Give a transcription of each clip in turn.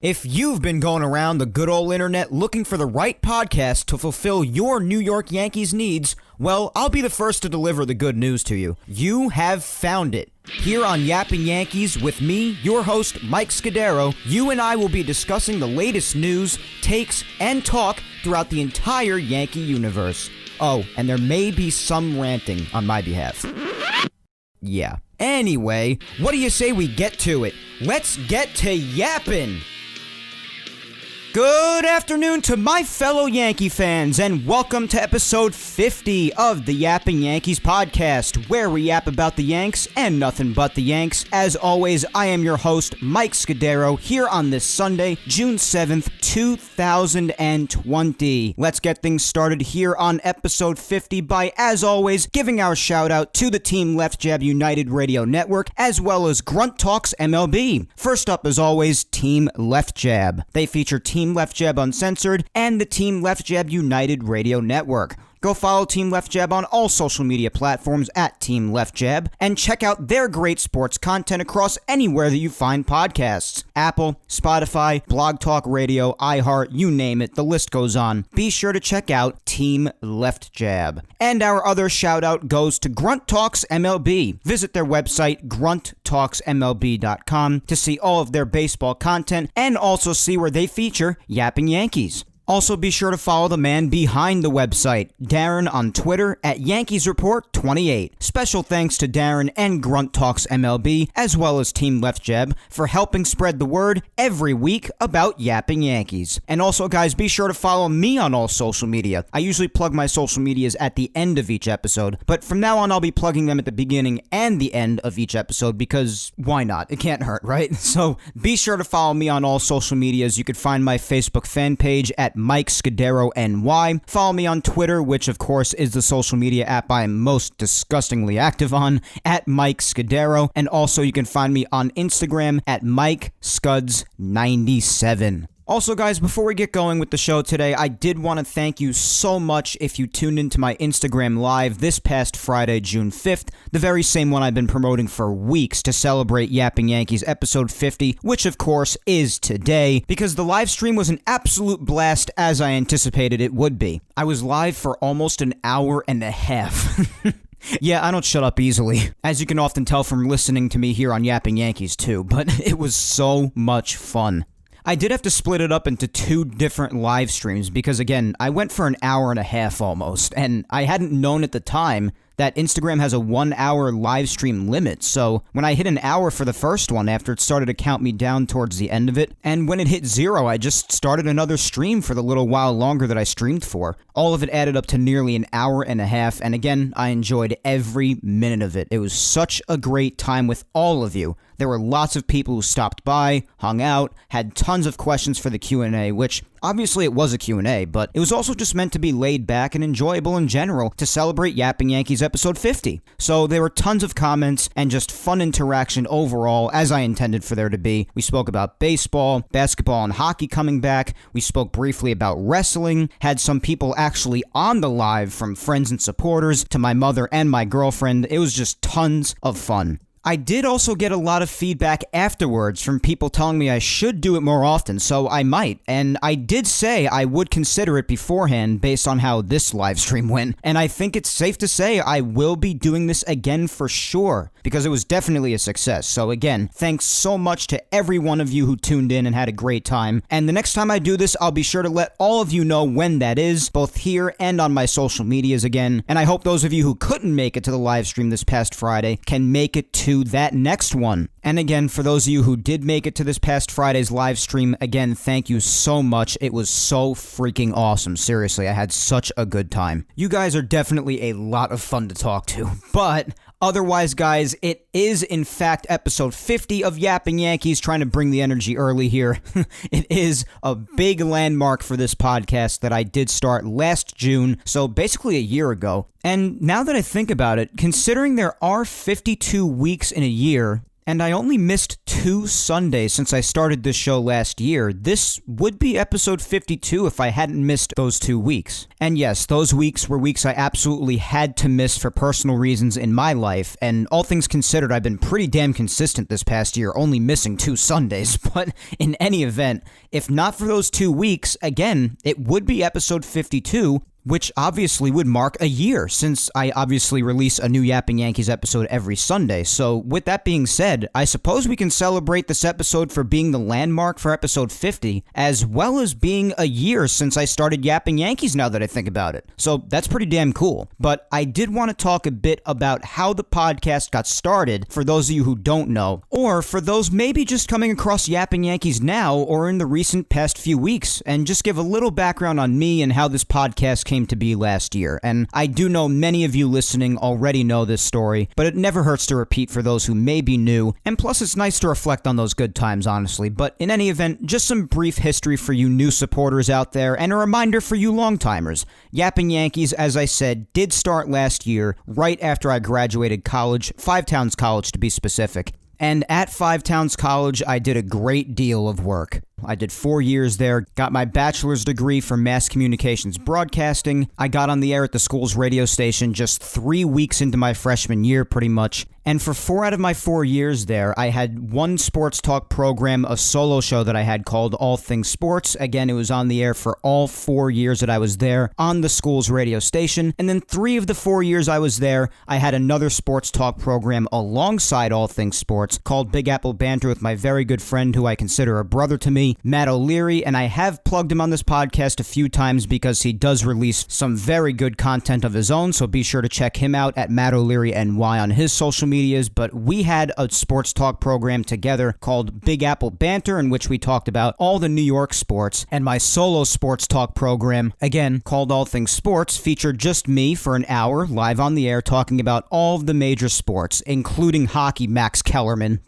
If you've been going around the good old internet looking for the right podcast to fulfill your New York Yankees needs, well, I'll be the first to deliver the good news to you. You have found it. Here on Yapping Yankees with me, your host, Mike Scudiero, you and I will be discussing the latest news, takes, and talk throughout the entire Yankee universe. Oh, and there may be some ranting on my behalf. Yeah. Anyway, what do you say we get to it? Let's get to yapping! Good afternoon to my fellow Yankee fans, and welcome to episode 50 of the Yapping Yankees podcast, where we yap about the Yanks and nothing but the Yanks. As always, I am your host, Mike Scudiero, here on this Sunday, June 7th, 2020. Let's get things started here on episode 50 by, as always, giving our shout out to the Team Left Jab United Radio Network, as well as Grunt Talks MLB. First up, as always, Team Left Jab. They feature Team Left Jab Uncensored and the Team Left Jab United Radio Network. Go follow Team Left Jab on all social media platforms at Team Left Jab and check out their great sports content across anywhere that you find podcasts. Apple, Spotify, Blog Talk Radio, iHeart, you name it, the list goes on. Be sure to check out Team Left Jab. And our other shout out goes to Grunt Talks MLB. Visit their website, grunttalksmlb.com, to see all of their baseball content and also see where they feature Yapping Yankees. Also, be sure to follow the man behind the website, Darren, on Twitter at YankeesReport28. Special thanks to Darren and Grunt Talks MLB, as well as Team Left Jab, for helping spread the word every week about Yapping Yankees. And also, guys, be sure to follow me on all social media. I usually plug my social medias at the end of each episode, but from now on, I'll be plugging them at the beginning and the end of each episode because why not? It can't hurt, right? So be sure to follow me on all social medias. You could find my Facebook fan page at Mike Scudiero NY. Follow me on Twitter, which of course is the social media app I am most disgustingly active on, at Mike Scudiero. And also you can find me on Instagram at MikeScuds97. Also, guys, before we get going with the show today, I did want to thank you so much if you tuned into my Instagram Live this past Friday, June 5th, the very same one I've been promoting for weeks to celebrate Yapping Yankees episode 50, which of course is today, because the live stream was an absolute blast as I anticipated it would be. I was live for almost an hour and a half. Yeah, I don't shut up easily, as you can often tell from listening to me here on Yapping Yankees too, but it was so much fun. I did have to split it up into two different live streams because, again, I went for an hour and a half almost, and I hadn't known at the time that Instagram has a 1 hour live stream limit. So when I hit an hour for the first one after it started to count me down towards the end of it, and when it hit 0, I just started another stream for the little while longer that I streamed for. All of it added up to nearly an hour and a half, and again, I enjoyed every minute of it. It was such a great time with all of you. There were lots of people who stopped by, hung out, had tons of questions for the Q&A, which obviously it was a Q&A, but it was also just meant to be laid back and enjoyable in general to celebrate Yapping Yankees episode 50. So there were tons of comments and just fun interaction overall, as I intended for there to be. We spoke about baseball, basketball, and hockey coming back. We spoke briefly about wrestling, had some people actually on the live from friends and supporters to my mother and my girlfriend. It was just tons of fun. I did also get a lot of feedback afterwards from people telling me I should do it more often, so I might. And I did say I would consider it beforehand based on how this live stream went. And I think it's safe to say I will be doing this again for sure, because it was definitely a success. So again, thanks so much to every one of you who tuned in and had a great time. And the next time I do this, I'll be sure to let all of you know when that is, both here and on my social medias again. And I hope those of you who couldn't make it to the live stream this past Friday can make it to that next one. And again, for those of you who did make it to this past Friday's live stream, again, thank you so much. It was so freaking awesome. Seriously, I had such a good time. You guys are definitely a lot of fun to talk to. But otherwise, guys, it is in fact episode 50 of Yapping Yankees, trying to bring the energy early here. It is a big landmark for this podcast that I did start last June, so basically a year ago. And now that I think about it, considering there are 52 weeks in a year, And I only missed 2 Sundays since I started this show last year. This would be episode 52 if I hadn't missed those 2 weeks. And yes, those weeks were weeks I absolutely had to miss for personal reasons in my life, and all things considered, I've been pretty damn consistent this past year, only missing 2 Sundays. But in any event, if not for those 2 weeks, again, it would be episode 52, which obviously would mark a year since I obviously release a new Yapping Yankees episode every Sunday. So with that being said, I suppose we can celebrate this episode for being the landmark for episode 50, as well as being a year since I started Yapping Yankees now that I think about it. So that's pretty damn cool. But I did want to talk a bit about how the podcast got started for those of you who don't know, or for those maybe just coming across Yapping Yankees now or in the recent past few weeks, and just give a little background on me and how this podcast came to be last year. And I do know many of you listening already know this story, but it never hurts to repeat for those who may be new, and plus it's nice to reflect on those good times, honestly. But in any event, just some brief history for you new supporters out there, and a reminder for you long-timers. Yapping Yankees, as I said, did start last year, right after I graduated college, Five Towns College to be specific. And at Five Towns College, I did a great deal of work. I did 4 years there, got my bachelor's degree for mass communications broadcasting. I got on the air at the school's radio station just 3 weeks into my freshman year, pretty much. And for 4 out of my 4 years there, I had one sports talk program, a solo show that I had called All Things Sports. Again, it was on the air for all 4 years that I was there on the school's radio station. And then 3 of the 4 years I was there, I had another sports talk program alongside All Things Sports called Big Apple Banter with my very good friend who I consider a brother to me, Matt O'Leary, and I have plugged him on this podcast a few times because he does release some very good content of his own, so be sure to check him out at Matt O'Leary NY on his social medias. But we had a sports talk program together called Big Apple Banter, in which we talked about all the New York sports, and my solo sports talk program, again called All Things Sports, featured just me for an hour live on the air talking about all of the major sports, including hockey, Max Kellerman.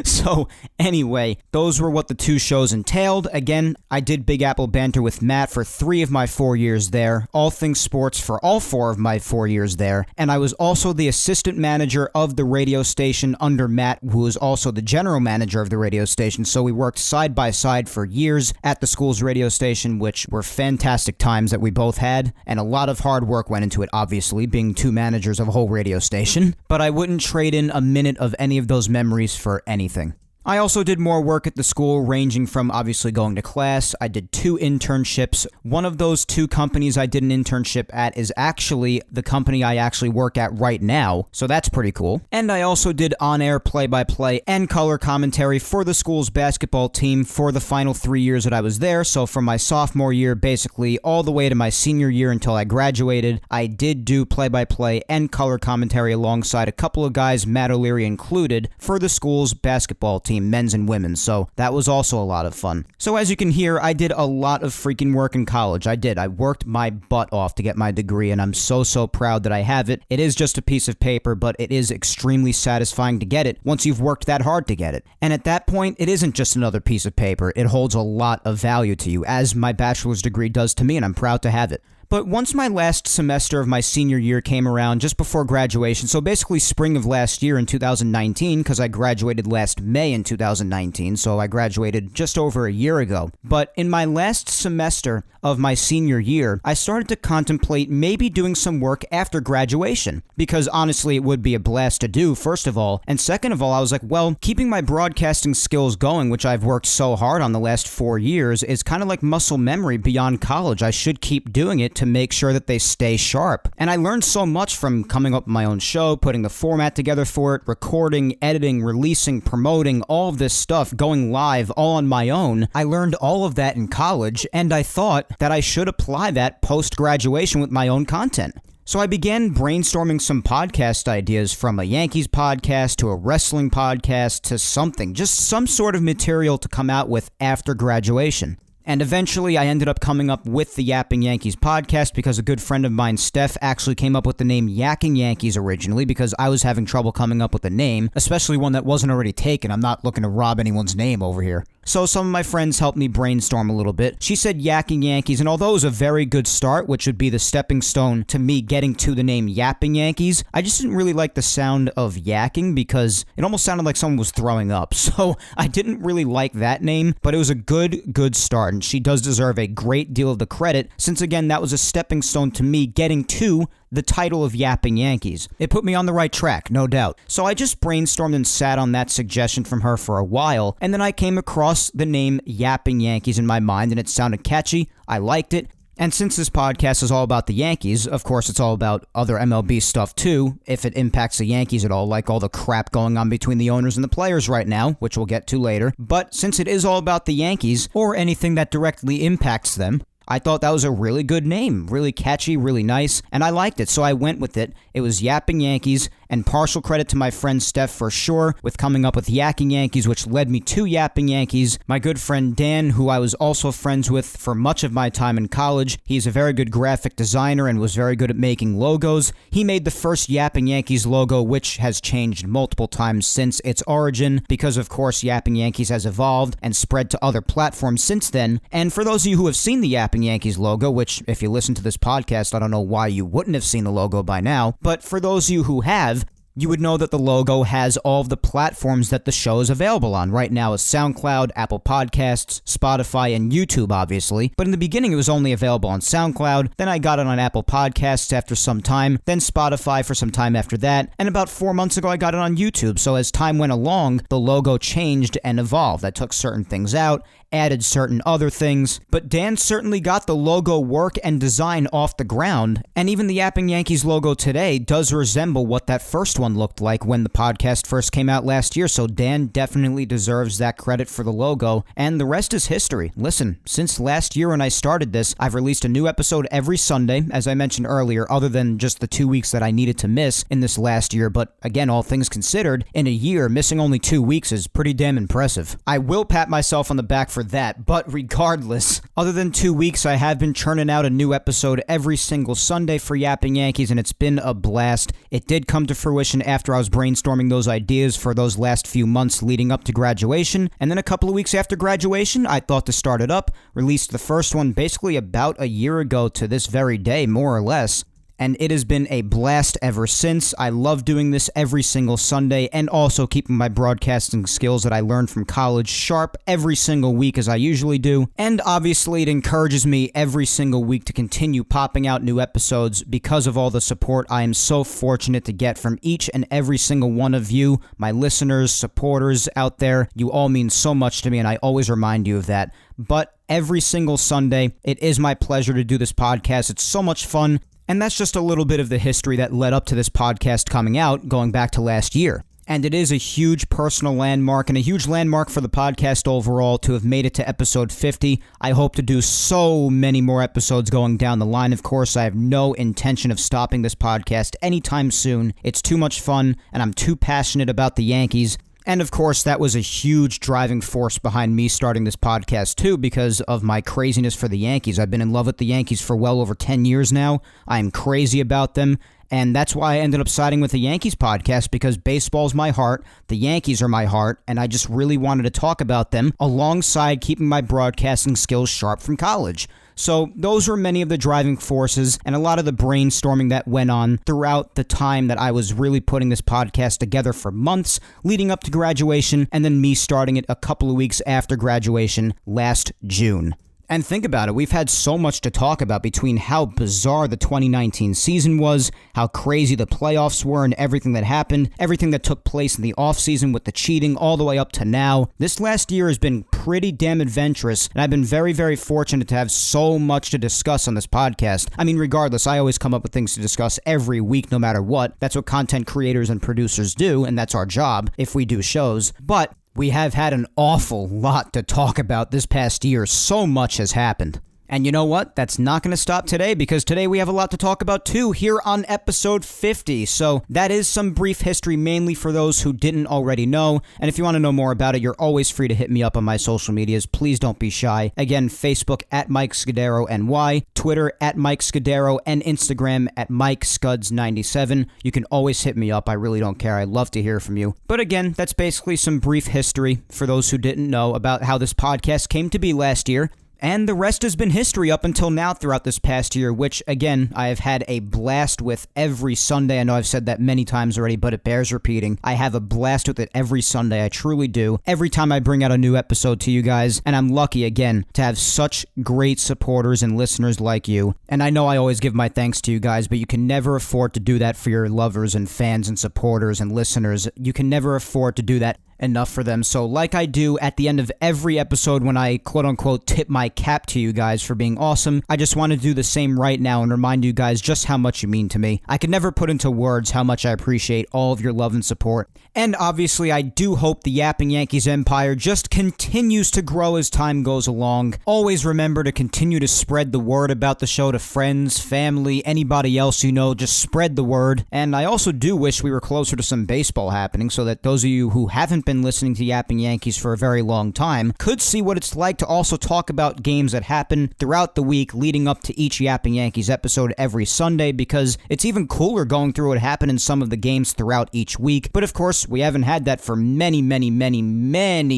So anyway, those were what the 2 shows entailed. Again, I did Big Apple Banter with Matt for 3 of my 4 years there, All Things Sports for all 4 of my 4 years there, and I was also the assistant manager of the radio station under Matt, who was also the general manager of the radio station, so we worked side by side for years at the school's radio station, which were fantastic times that we both had, and a lot of hard work went into it, obviously, being 2 managers of a whole radio station, but I wouldn't trade in a minute of any of those memories for anything. I also did more work at the school, ranging from obviously going to class. I did 2 internships. One of those 2 companies I did an internship at is actually the company I actually work at right now, so that's pretty cool. And I also did on-air play-by-play and color commentary for the school's basketball team for the final 3 years that I was there. So from my sophomore year, basically all the way to my senior year until I graduated, I did do play-by-play and color commentary alongside a couple of guys, Matt O'Leary included, for the school's basketball team, men's and women's, so that was also a lot of fun. So as you can hear, I did a lot of freaking work in college. I worked my butt off to get my degree, and I'm so proud that I have it. It is just a piece of paper, but it is extremely satisfying to get it once you've worked that hard to get it. And at that point, it isn't just another piece of paper. It holds a lot of value to you, as my bachelor's degree does to me, and I'm proud to have it. But once my last semester of my senior year came around, just before graduation, so basically spring of last year in 2019, because I graduated last May in 2019, so I graduated just over a year ago. But in my last semester of my senior year, I started to contemplate maybe doing some work after graduation, because honestly it would be a blast to do, first of all, and second of all, I was like, well, keeping my broadcasting skills going, which I've worked so hard on the last 4 years, is kind of like muscle memory beyond college. I should keep doing it to make sure that they stay sharp. And I learned so much from coming up with my own show, putting the format together for it, recording, editing, releasing, promoting, all of this stuff, going live, all on my own. I learned all of that in college, and I thought that I should apply that post-graduation with my own content. So I began brainstorming some podcast ideas, from a Yankees podcast to a wrestling podcast to something, just some sort of material to come out with after graduation. And eventually I ended up coming up with the Yapping Yankees podcast because a good friend of mine, Steph, actually came up with the name Yapping Yankees originally because I was having trouble coming up with a name, especially one that wasn't already taken. I'm not looking to rob anyone's name over here. so some of my friends helped me brainstorm a little bit. She said Yapping Yankees, and although it was a very good start, which would be the stepping stone to me getting to the name Yapping Yankees, I just didn't really like the sound of yakking because it almost sounded like someone was throwing up. So I didn't really like that name, but it was a good start, and she does deserve a great deal of the credit since, again, that was a stepping stone to me getting to the title of Yapping Yankees. It put me on the right track, no doubt. So I just brainstormed and sat on that suggestion from her for a while, and then I came across the name Yapping Yankees in my mind, and it sounded catchy. I liked it. And since this podcast is all about the Yankees, of course it's all about other MLB stuff too, if it impacts the Yankees at all, like all the crap going on between the owners and the players right now, which we'll get to later. But since it is all about the Yankees, or anything that directly impacts them, I thought that was a really good name, really catchy, really nice, and I liked it, so I went with it. It was Yapping Yankees, and partial credit to my friend Steph for sure with coming up with Yapping Yankees, which led me to Yapping Yankees. My good friend Dan, who I was also friends with for much of my time in college, he's a very good graphic designer and was very good at making logos. He made the first Yapping Yankees logo, which has changed multiple times since its origin, because of course Yapping Yankees has evolved and spread to other platforms since then. And for those of you who have seen the Yapping Yankees logo, which if you listen to this podcast, I don't know why you wouldn't have seen the logo by now, but for those of you who have, you would know that the logo has all of the platforms that the show is available on. Right now is SoundCloud, Apple Podcasts, Spotify, and YouTube, obviously. But in the beginning, it was only available on SoundCloud. Then I got it on Apple Podcasts after some time. Then Spotify for some time after that. And about 4 months ago, I got it on YouTube. So as time went along, the logo changed and evolved. I took certain things out, added certain other things, but Dan certainly got the logo work and design off the ground, and even the Yapping Yankees logo today does resemble what that first one looked like when the podcast first came out last year, so Dan definitely deserves that credit for the logo, and the rest is history. Listen, since last year when I started this, I've released a new episode every Sunday, as I mentioned earlier, other than just the 2 weeks that I needed to miss in this last year, but again, all things considered, in a year, missing only 2 weeks is pretty damn impressive. I will pat myself on the back for that, but regardless, other than 2 weeks, I have been churning out a new episode every single Sunday for Yapping Yankees, and it's been a blast. It did come to fruition after I was brainstorming those ideas for those last few months leading up to graduation, and then a couple of weeks after graduation, I thought to start it up, released the first one basically about a year ago to this very day, more or less. And it has been a blast ever since. I love doing this every single Sunday and also keeping my broadcasting skills that I learned from college sharp every single week as I usually do. And obviously it encourages me every single week to continue popping out new episodes because of all the support I am so fortunate to get from each and every single one of you, my listeners, supporters out there. You all mean so much to me and I always remind you of that. But every single Sunday, it is my pleasure to do this podcast. It's so much fun. And that's just a little bit of the history that led up to this podcast coming out, going back to last year. And it is a huge personal landmark and a huge landmark for the podcast overall to have made it to episode 50. I hope to do so many more episodes going down the line. Of course, I have no intention of stopping this podcast anytime soon. It's too much fun, and I'm too passionate about the Yankees. And of course, that was a huge driving force behind me starting this podcast too because of my craziness for the Yankees. I've been in love with the Yankees for well over 10 years now. I'm crazy about them. And that's why I ended up siding with the Yankees podcast because baseball's my heart, the Yankees are my heart, and I just really wanted to talk about them alongside keeping my broadcasting skills sharp from college. So those were many of the driving forces and a lot of the brainstorming that went on throughout the time that I was really putting this podcast together for months leading up to graduation and then me starting it a couple of weeks after graduation last June. And think about it, we've had so much to talk about between how bizarre the 2019 season was, how crazy the playoffs were and everything that happened, everything that took place in the offseason with the cheating all the way up to now. This last year has been pretty damn adventurous, and I've been very, very fortunate to have so much to discuss on this podcast. I mean, regardless, I always come up with things to discuss every week no matter what. That's what content creators and producers do, and that's our job if we do shows. But we have had an awful lot to talk about this past year. So much has happened. And you know what? That's not going to stop today, because today we have a lot to talk about too here on episode 50. So that is some brief history, mainly for those who didn't already know. And if you want to know more about it, you're always free to hit me up on my social medias. Please don't be shy. Again, Facebook at Mike Scudiero NY, Twitter at Mike Scudiero, and Instagram at Mike Scuds97. You can always hit me up. I really don't care. I love to hear from you. But again, that's basically some brief history for those who didn't know about how this podcast came to be last year. And the rest has been history up until now throughout this past year, which, again, I have had a blast with every Sunday. I know I've said that many times already, but it bears repeating. I have a blast with it every Sunday. I truly do. Every time I bring out a new episode to you guys, and I'm lucky, again, to have such great supporters and listeners like you. And I know I always give my thanks to you guys, but you can never afford to do that for your lovers and fans and supporters and listeners. You can never afford to do that enough for them. So like I do at the end of every episode when I quote-unquote tip my cap to you guys for being awesome, I just want to do the same right now and remind you guys just how much you mean to me. I can never put into words how much I appreciate all of your love and support. And obviously I do hope the Yapping Yankees empire just continues to grow as time goes along. Always remember to continue to spread the word about the show to friends, family, anybody else you know. Just spread the word. And I also do wish we were closer to some baseball happening, so that those of you who haven't been listening to Yapping Yankees for a very long time could see what it's like to also talk about games that happen throughout the week leading up to each Yapping Yankees episode every Sunday, because it's even cooler going through what happened in some of the games throughout each week. But of course, we haven't had that for many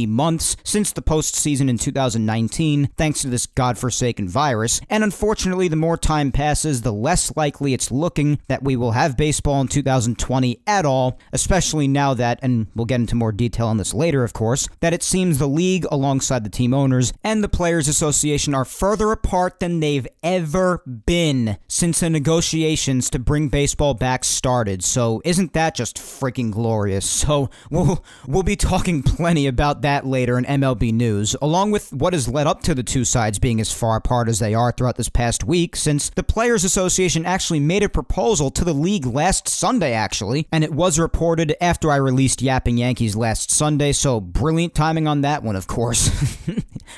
months since the postseason in 2019, thanks to this godforsaken virus. And unfortunately, the more time passes, the less likely it's looking that we will have baseball in 2020 at all, especially now that, and we'll get into more detail on this later, of course, that it seems the league, alongside the team owners and the Players Association, are further apart than they've ever been since the negotiations to bring baseball back started. So isn't that just freaking glorious? So we'll be talking plenty about that later in MLB news, along with what has led up to the two sides being as far apart as they are throughout this past week, since the Players Association actually made a proposal to the league last Sunday, actually, and it was reported after I released Yapping Yankees last Sunday, so brilliant timing on that one, of course.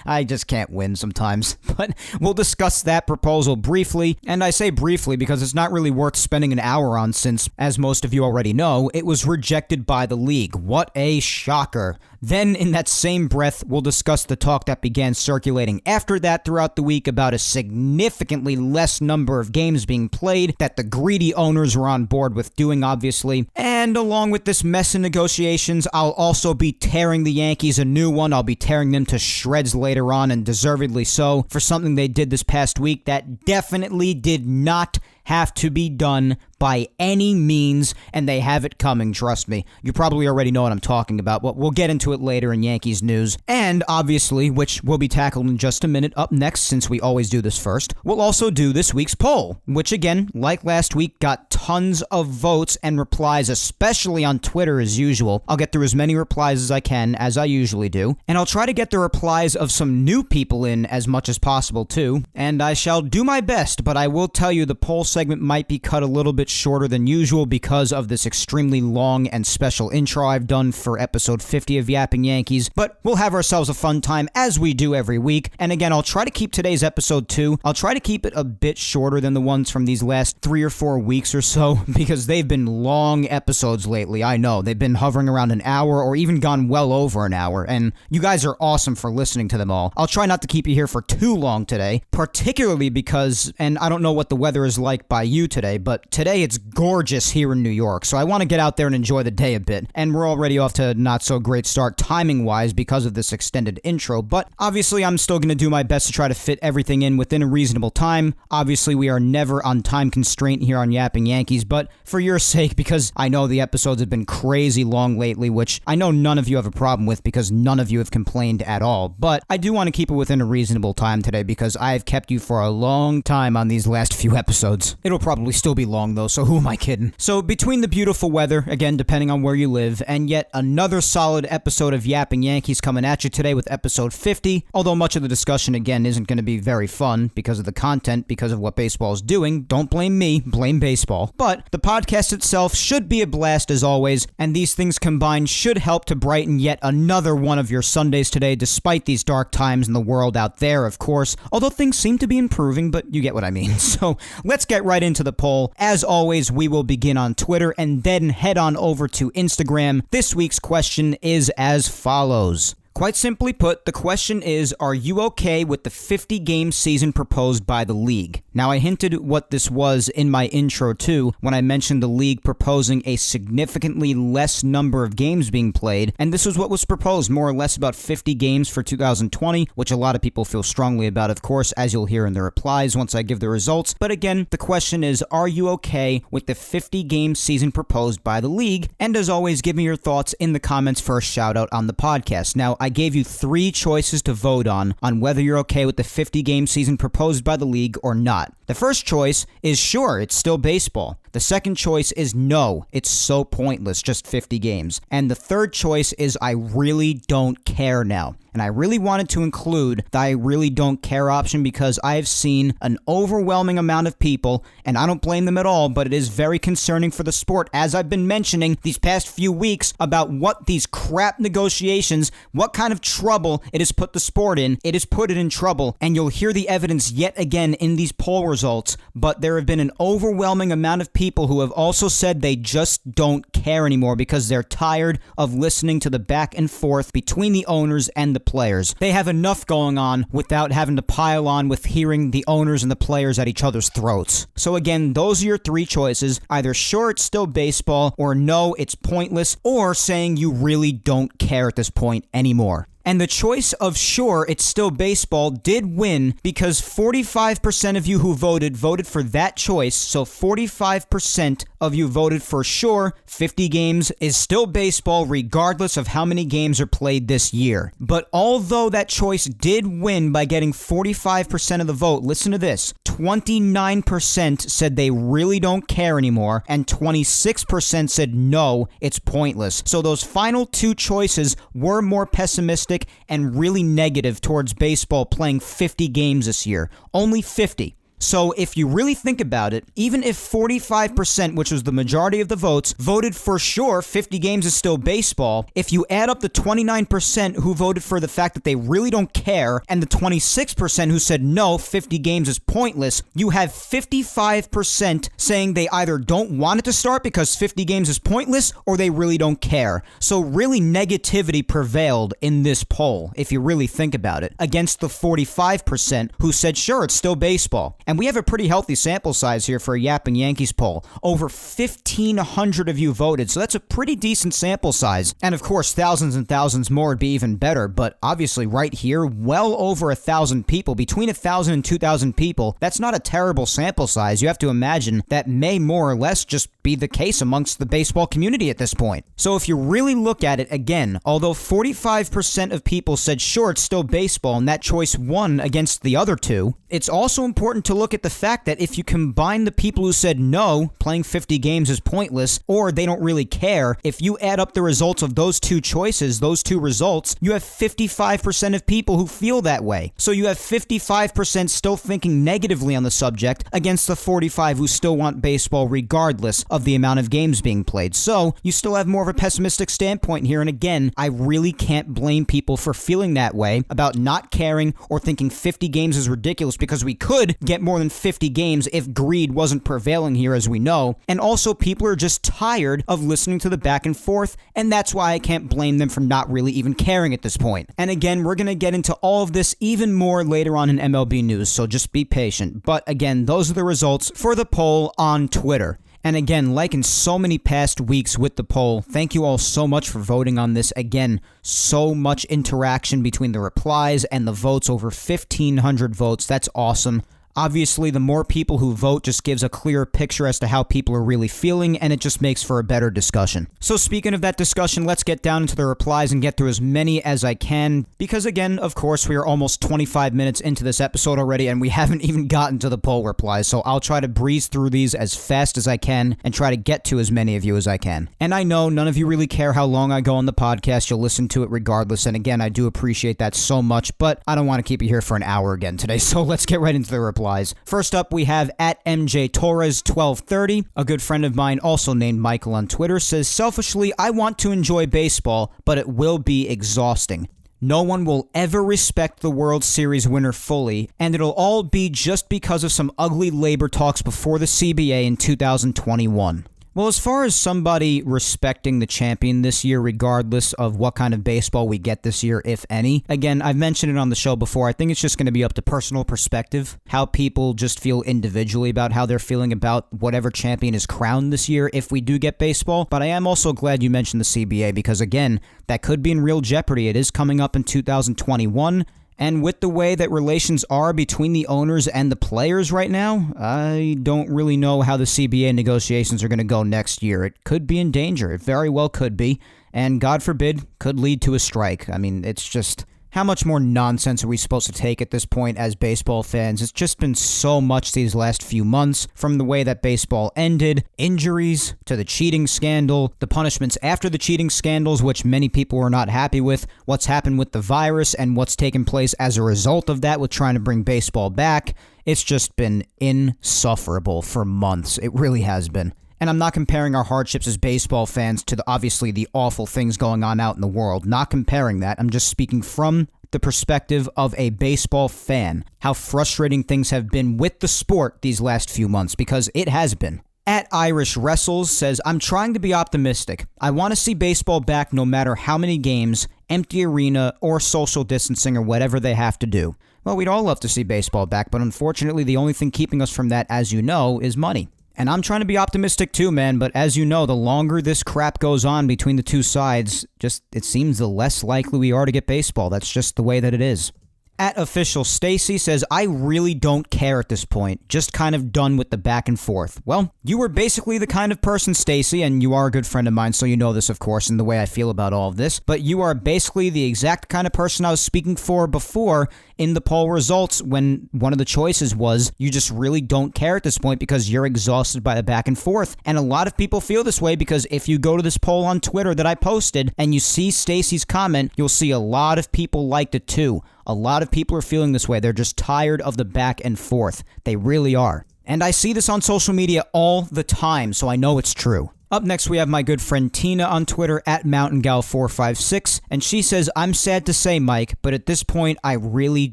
I just can't win sometimes. But we'll discuss that proposal briefly, and I say briefly because it's not really worth spending an hour on, since, as most of you already know, it was rejected by the league. What a shocker. Then, in that same breath, we'll discuss the talk that began circulating after that throughout the week about a significantly less number of games being played that the greedy owners were on board with doing, obviously. And along with this mess in negotiations, I'll also be tearing the Yankees a new one. I'll be tearing them to shreds later on, and deservedly so, for something they did this past week that definitely did not have to be done by any means, and they have it coming, trust me. You probably already know what I'm talking about, but we'll get into it later in Yankees news. And obviously, which will be tackled in just a minute, up next, since we always do this first, we'll also do this week's poll, which again, like last week, got tons of votes and replies, especially on Twitter as usual. I'll get through as many replies as I can, as I usually do, and I'll try to get the replies of some new people in as much as possible too, and I shall do my best, but I will tell you the poll segment might be cut a little bit shorter than usual because of this extremely long and special intro I've done for episode 50 of Yapping Yankees, but we'll have ourselves a fun time as we do every week. And again, I'll try to keep today's episode too. I'll try to keep it a bit shorter than the ones from these last 3 or 4 weeks or so, because they've been long episodes lately. I know they've been hovering around an hour or even gone well over an hour, and you guys are awesome for listening to them all. I'll try not to keep you here for too long today, particularly because, and I don't know what the weather is like by you today, but today it's gorgeous here in New York, so I want to get out there and enjoy the day a bit, and we're already off to a not so great start timing-wise because of this extended intro, but obviously I'm still going to do my best to try to fit everything in within a reasonable time. Obviously we are never on time constraint here on Yapping Yankees, but for your sake, because I know the episodes have been crazy long lately, which I know none of you have a problem with because none of you have complained at all, but I do want to keep it within a reasonable time today because I have kept you for a long time on these last few episodes. It'll probably still be long though, though, so who am I kidding? So between the beautiful weather, again, depending on where you live, and yet another solid episode of Yapping Yankees coming at you today with episode 50, although much of the discussion, again, isn't going to be very fun because of the content, because of what baseball is doing. Don't blame me, blame baseball. But the podcast itself should be a blast as always, and these things combined should help to brighten yet another one of your Sundays today, despite these dark times in the world out there, of course, although things seem to be improving, but you get what I mean. So let's get right into the poll. As always, we will begin on Twitter and then head on over to Instagram. This week's question is as follows. Quite simply put, the question is, are you okay with the 50-game season proposed by the league? Now, I hinted what this was in my intro too, when I mentioned the league proposing a significantly less number of games being played, and this was what was proposed, more or less about 50 games for 2020, which a lot of people feel strongly about, of course, as you'll hear in the replies once I give the results. But again, the question is, are you okay with the 50-game season proposed by the league? And as always, give me your thoughts in the comments for a shout out on the podcast. Now, I gave you 3 choices to vote on whether you're okay with the 50-game season proposed by the league or not. The first choice is sure, it's still baseball. The second choice is no, it's so pointless, just 50 games. And the third choice is I really don't care now. And I really wanted to include the I really don't care option because I have seen an overwhelming amount of people, and I don't blame them at all, but it is very concerning for the sport, as I've been mentioning these past few weeks about what these crap negotiations, what kind of trouble it has put the sport in. It has put it in trouble, and you'll hear the evidence yet again in these poll results, but there have been an overwhelming amount of people who have also said they just don't care anymore because they're tired of listening to the back and forth between the owners and the players. They have enough going on without having to pile on with hearing the owners and the players at each other's throats. So again, those are your 3 choices. Either sure, it's still baseball, or no, it's pointless, or saying you really don't care at this point anymore. And the choice of sure, it's still baseball did win because 45% of you who voted for that choice. So 45% of you voted for sure, 50 games is still baseball regardless of how many games are played this year. But although that choice did win by getting 45% of the vote, listen to this, 29% said they really don't care anymore, and 26% said no, it's pointless. So those final 2 choices were more pessimistic and really negative towards baseball playing 50 games this year. Only 50. So if you really think about it, even if 45%, which was the majority of the votes, voted for sure 50 games is still baseball, if you add up the 29% who voted for the fact that they really don't care and the 26% who said no, 50 games is pointless, you have 55% saying they either don't want it to start because 50 games is pointless or they really don't care. So really negativity prevailed in this poll, if you really think about it, against the 45% who said sure, it's still baseball. And we have a pretty healthy sample size here for a Yapping Yankees poll. Over 1,500 of you voted, so that's a pretty decent sample size. And of course, thousands and thousands more would be even better, but obviously right here, well over 1,000 people, between 1,000 and 2,000 people, that's not a terrible sample size. You have to imagine that may more or less just be the case amongst the baseball community at this point. So if you really look at it again, although 45% of people said sure, it's still baseball, and that choice won against the other 2, it's also important to look at the fact that if you combine the people who said no, playing 50 games is pointless, or they don't really care, if you add up the results of those 2 choices, those 2 results, you have 55% of people who feel that way. So you have 55% still thinking negatively on the subject against the 45 who still want baseball regardless of the amount of games being played. So you still have more of a pessimistic standpoint here, and again, I really can't blame people for feeling that way about not caring or thinking 50 games is ridiculous because we could get more than 50 games if greed wasn't prevailing here, as we know. And also, people are just tired of listening to the back and forth, and that's why I can't blame them for not really even caring at this point. And again, we're going to get into all of this even more later on in MLB news, so just be patient. But again, those are the results for the poll on Twitter. And again, like in so many past weeks with the poll, thank you all so much for voting on this. Again, so much interaction between the replies and the votes, over 1,500 votes. That's awesome. Obviously, the more people who vote just gives a clearer picture as to how people are really feeling, and it just makes for a better discussion. So speaking of that discussion, let's get down into the replies and get through as many as I can, because again, of course, we are almost 25 minutes into this episode already, and we haven't even gotten to the poll replies, so I'll try to breeze through these as fast as I can and try to get to as many of you as I can. And I know none of you really care how long I go on the podcast. You'll listen to it regardless, and again, I do appreciate that so much, but I don't want to keep you here for an hour again today, so let's get right into the replies. First up, we have at MJ Torres 1230. A good friend of mine, also named Michael on Twitter, says, selfishly, I want to enjoy baseball, but it will be exhausting. No one will ever respect the World Series winner fully, and it'll all be just because of some ugly labor talks before the CBA in 2021. Well, as far as somebody respecting the champion this year, regardless of what kind of baseball we get this year, if any, again, I've mentioned it on the show before, I think it's just going to be up to personal perspective, how people just feel individually about how they're feeling about whatever champion is crowned this year if we do get baseball. But I am also glad you mentioned the CBA because, again, that could be in real jeopardy. It is coming up in 2021. And with the way that relations are between the owners and the players right now, I don't really know how the CBA negotiations are going to go next year. It could be in danger. It very well could be. And God forbid, could lead to a strike. I mean, it's just... how much more nonsense are we supposed to take at this point as baseball fans? It's just been so much these last few months, from the way that baseball ended, injuries, to the cheating scandal, the punishments after the cheating scandals, which many people were not happy with, what's happened with the virus, and what's taken place as a result of that with trying to bring baseball back. It's just been insufferable for months. It really has been. And I'm not comparing our hardships as baseball fans to obviously the awful things going on out in the world. Not comparing that. I'm just speaking from the perspective of a baseball fan, how frustrating things have been with the sport these last few months, because it has been. At Irish Wrestles says, I'm trying to be optimistic. I want to see baseball back no matter how many games, empty arena, or social distancing, or whatever they have to do. Well, we'd all love to see baseball back, but unfortunately the only thing keeping us from that, as you know, is money. And I'm trying to be optimistic too, man, but as you know, the longer this crap goes on between the two sides, just it seems the less likely we are to get baseball. That's just the way that it is. At Official Stacy says, I really don't care at this point. Just kind of done with the back and forth. Well, you were basically the kind of person, Stacy, and you are a good friend of mine, so you know this, of course, and the way I feel about all of this, but you are basically the exact kind of person I was speaking for before in the poll results when one of the choices was you just really don't care at this point because you're exhausted by the back and forth. And a lot of people feel this way because if you go to this poll on Twitter that I posted and you see Stacy's comment, you'll see a lot of people liked it too. A lot of people are feeling this way. They're just tired of the back and forth. They really are. And I see this on social media all the time, so I know it's true. Up next, we have my good friend Tina on Twitter at MountainGal456, and she says, I'm sad to say, Mike, but at this point, I really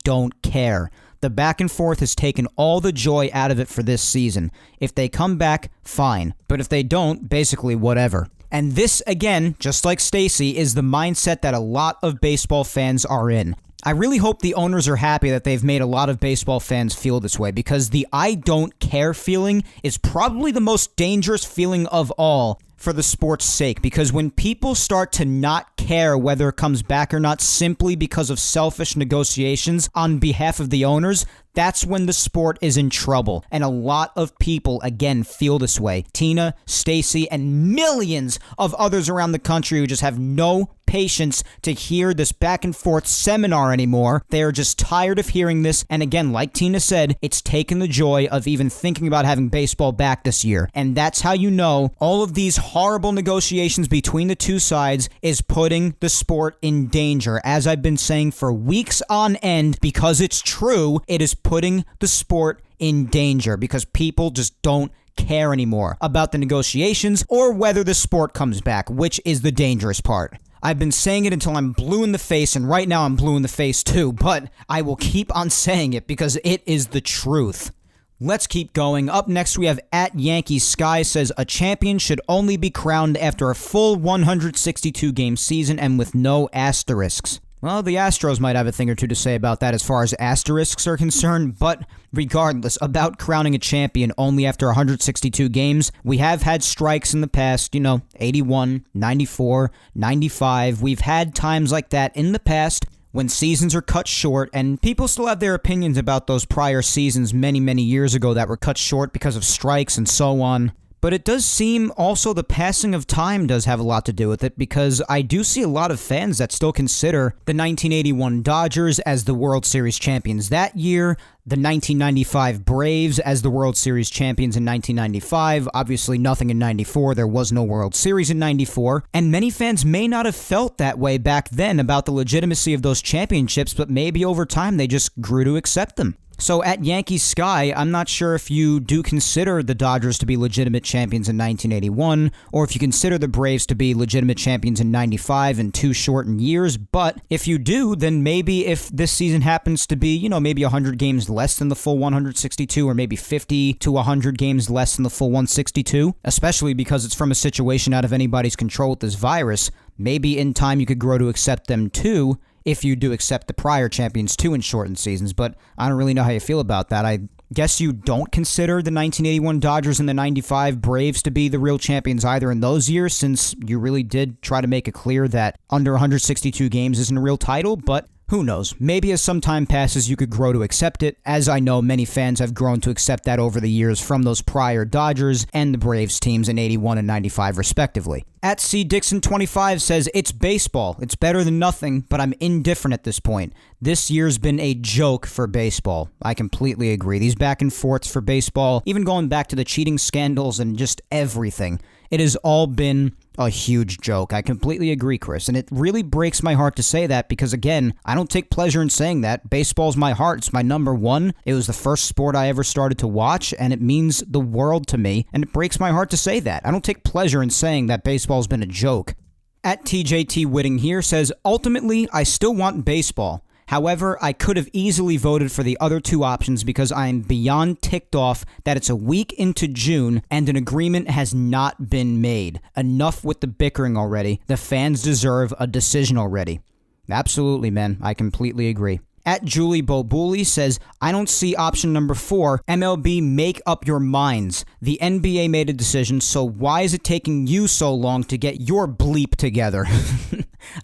don't care. The back and forth has taken all the joy out of it for this season. If they come back, fine. But if they don't, basically whatever. And this, again, just like Stacy, is the mindset that a lot of baseball fans are in. I really hope the owners are happy that they've made a lot of baseball fans feel this way, because the I don't care feeling is probably the most dangerous feeling of all for the sport's sake, because when people start to not care whether it comes back or not simply because of selfish negotiations on behalf of the owners, that's when the sport is in trouble. And a lot of people, again, feel this way. Tina, Stacy, and millions of others around the country who just have no patience to hear this back and forth seminar anymore. They are just tired of hearing this. And again, like Tina said, it's taken the joy of even thinking about having baseball back this year. And that's how you know all of these horrible negotiations between the two sides is putting the sport in danger. As I've been saying for weeks on end, because it's true, it is putting the sport in danger because people just don't care anymore about the negotiations or whether the sport comes back, which is the dangerous part. I've been saying it until I'm blue in the face, and right now I'm blue in the face too, but I will keep on saying it because it is the truth. Let's keep going. Up next, we have at Yankees Sky says, a champion should only be crowned after a full 162-game season and with no asterisks. Well, the Astros might have a thing or two to say about that as far as asterisks are concerned, but regardless, about crowning a champion only after 162 games, we have had strikes in the past, 81, 94, 95. We've had times like that in the past when seasons are cut short, and people still have their opinions about those prior seasons many, many years ago that were cut short because of strikes and so on. But it does seem also the passing of time does have a lot to do with it, because I do see a lot of fans that still consider the 1981 Dodgers as the World Series champions that year, the 1995 Braves as the World Series champions in 1995. Obviously nothing in 94, there was no World Series in 94, and many fans may not have felt that way back then about the legitimacy of those championships, but maybe over time they just grew to accept them. So at Yankees Sky, I'm not sure if you do consider the Dodgers to be legitimate champions in 1981, or if you consider the Braves to be legitimate champions in 95 in 2 shortened years, but if you do, then maybe if this season happens to be, maybe 100 games less than the full 162, or maybe 50 to 100 games less than the full 162, especially because it's from a situation out of anybody's control with this virus, maybe in time you could grow to accept them too, if you do accept the prior champions too in shortened seasons, but I don't really know how you feel about that. I guess you don't consider the 1981 Dodgers and the 95 Braves to be the real champions either in those years, since you really did try to make it clear that under 162 games isn't a real title, but who knows? Maybe as some time passes, you could grow to accept it, as I know many fans have grown to accept that over the years from those prior Dodgers and the Braves teams in 81 and 95 respectively. At C. Dixon25 says, it's baseball. It's better than nothing, but I'm indifferent at this point. This year's been a joke for baseball. I completely agree. These back and forths for baseball, even going back to the cheating scandals and just everything, it has all been a huge joke. I completely agree, Chris, and it really breaks my heart to say that because, again, I don't take pleasure in saying that. Baseball's my heart. It's my number one. It was the first sport I ever started to watch, and it means the world to me, and it breaks my heart to say that. I don't take pleasure in saying that baseball's been a joke. At TJT Whitting here says, ultimately, I still want baseball. However, I could have easily voted for the other 2 options because I am beyond ticked off that it's a week into June and an agreement has not been made. Enough with the bickering already. The fans deserve a decision already. Absolutely, man. I completely agree. At Julie Bobuli says, I don't see option number 4, MLB make up your minds. The NBA made a decision, so why is it taking you so long to get your bleep together?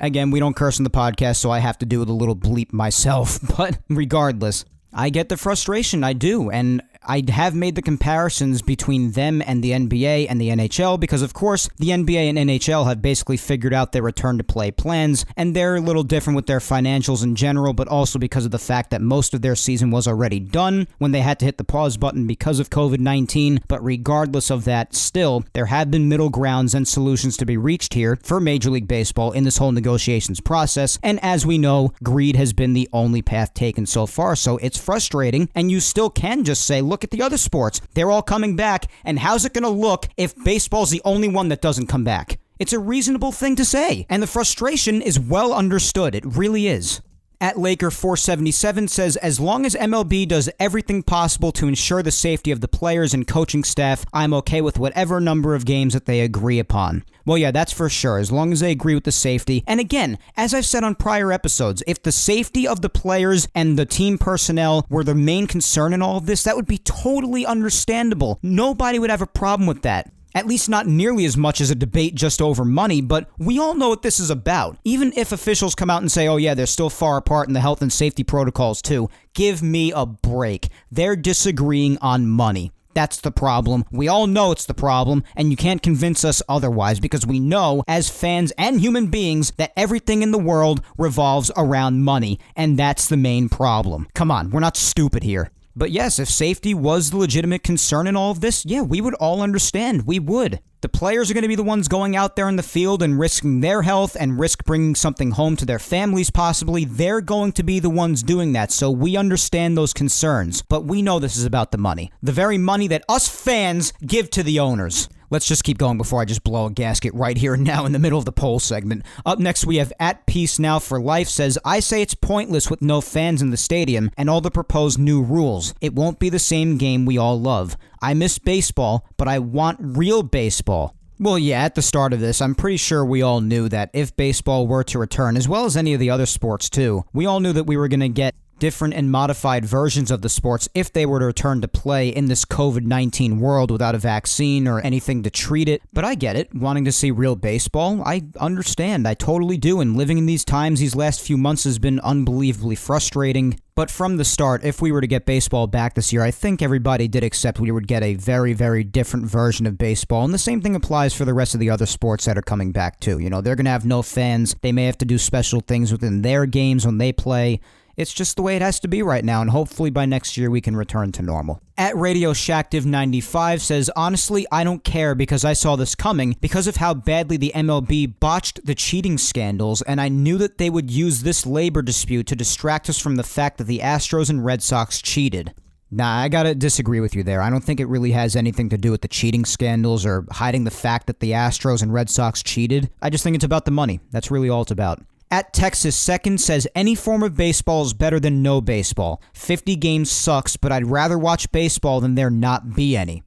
Again, we don't curse on the podcast, so I have to do with a little bleep myself. But regardless, I get the frustration, I do, and I have made the comparisons between them and the NBA and the NHL because, of course, the NBA and NHL have basically figured out their return-to-play plans, and they're a little different with their financials in general, but also because of the fact that most of their season was already done when they had to hit the pause button because of COVID-19. But regardless of that, still, there have been middle grounds and solutions to be reached here for Major League Baseball in this whole negotiations process, and as we know, greed has been the only path taken so far, so it's frustrating, and you still can just say, look at the other sports. They're all coming back, and how's it going to look if baseball's the only one that doesn't come back? It's a reasonable thing to say, and the frustration is well understood. It really is. At Laker477 says, as long as MLB does everything possible to ensure the safety of the players and coaching staff, I'm okay with whatever number of games that they agree upon. Well, yeah, that's for sure, as long as they agree with the safety. And again, as I've said on prior episodes, if the safety of the players and the team personnel were the main concern in all of this, that would be totally understandable. Nobody would have a problem with that. At least not nearly as much as a debate just over money, but we all know what this is about. Even if officials come out and say, oh yeah, they're still far apart in the health and safety protocols too, give me a break. They're disagreeing on money. That's the problem. We all know it's the problem, and you can't convince us otherwise because we know, as fans and human beings, that everything in the world revolves around money, and that's the main problem. Come on, we're not stupid here. But yes, if safety was the legitimate concern in all of this, yeah, we would all understand. We would. The players are going to be the ones going out there in the field and risking their health and risk bringing something home to their families possibly. They're going to be the ones doing that, so we understand those concerns. But we know this is about the money. The very money that us fans give to the owners. Let's just keep going before I just blow a gasket right here and now in the middle of the poll segment. Up next, we have At Peace Now for Life says, I say it's pointless with no fans in the stadium and all the proposed new rules. It won't be the same game we all love. I miss baseball, but I want real baseball. Well, yeah, at the start of this, I'm pretty sure we all knew that if baseball were to return, as well as any of the other sports too, we all knew that we were going to get different and modified versions of the sports if they were to return to play in this COVID-19 world without a vaccine or anything to treat it. But I get it, wanting to see real baseball. I understand, I totally do, and living in these times these last few months has been unbelievably frustrating. But from the start, if we were to get baseball back this year, I think everybody did accept we would get a very, very different version of baseball. And the same thing applies for the rest of the other sports that are coming back too. You know, they're going to have no fans. They may have to do special things within their games when they play. It's just the way it has to be right now, and hopefully by next year we can return to normal. At Radio Shacktiv95 says, honestly, I don't care because I saw this coming because of how badly the MLB botched the cheating scandals, and I knew that they would use this labor dispute to distract us from the fact that the Astros and Red Sox cheated. Nah, I gotta disagree with you there. I don't think it really has anything to do with the cheating scandals or hiding the fact that the Astros and Red Sox cheated. I just think it's about the money. That's really all it's about. At Texas Second says, any form of baseball is better than no baseball. 50 games sucks, but I'd rather watch baseball than there not be any.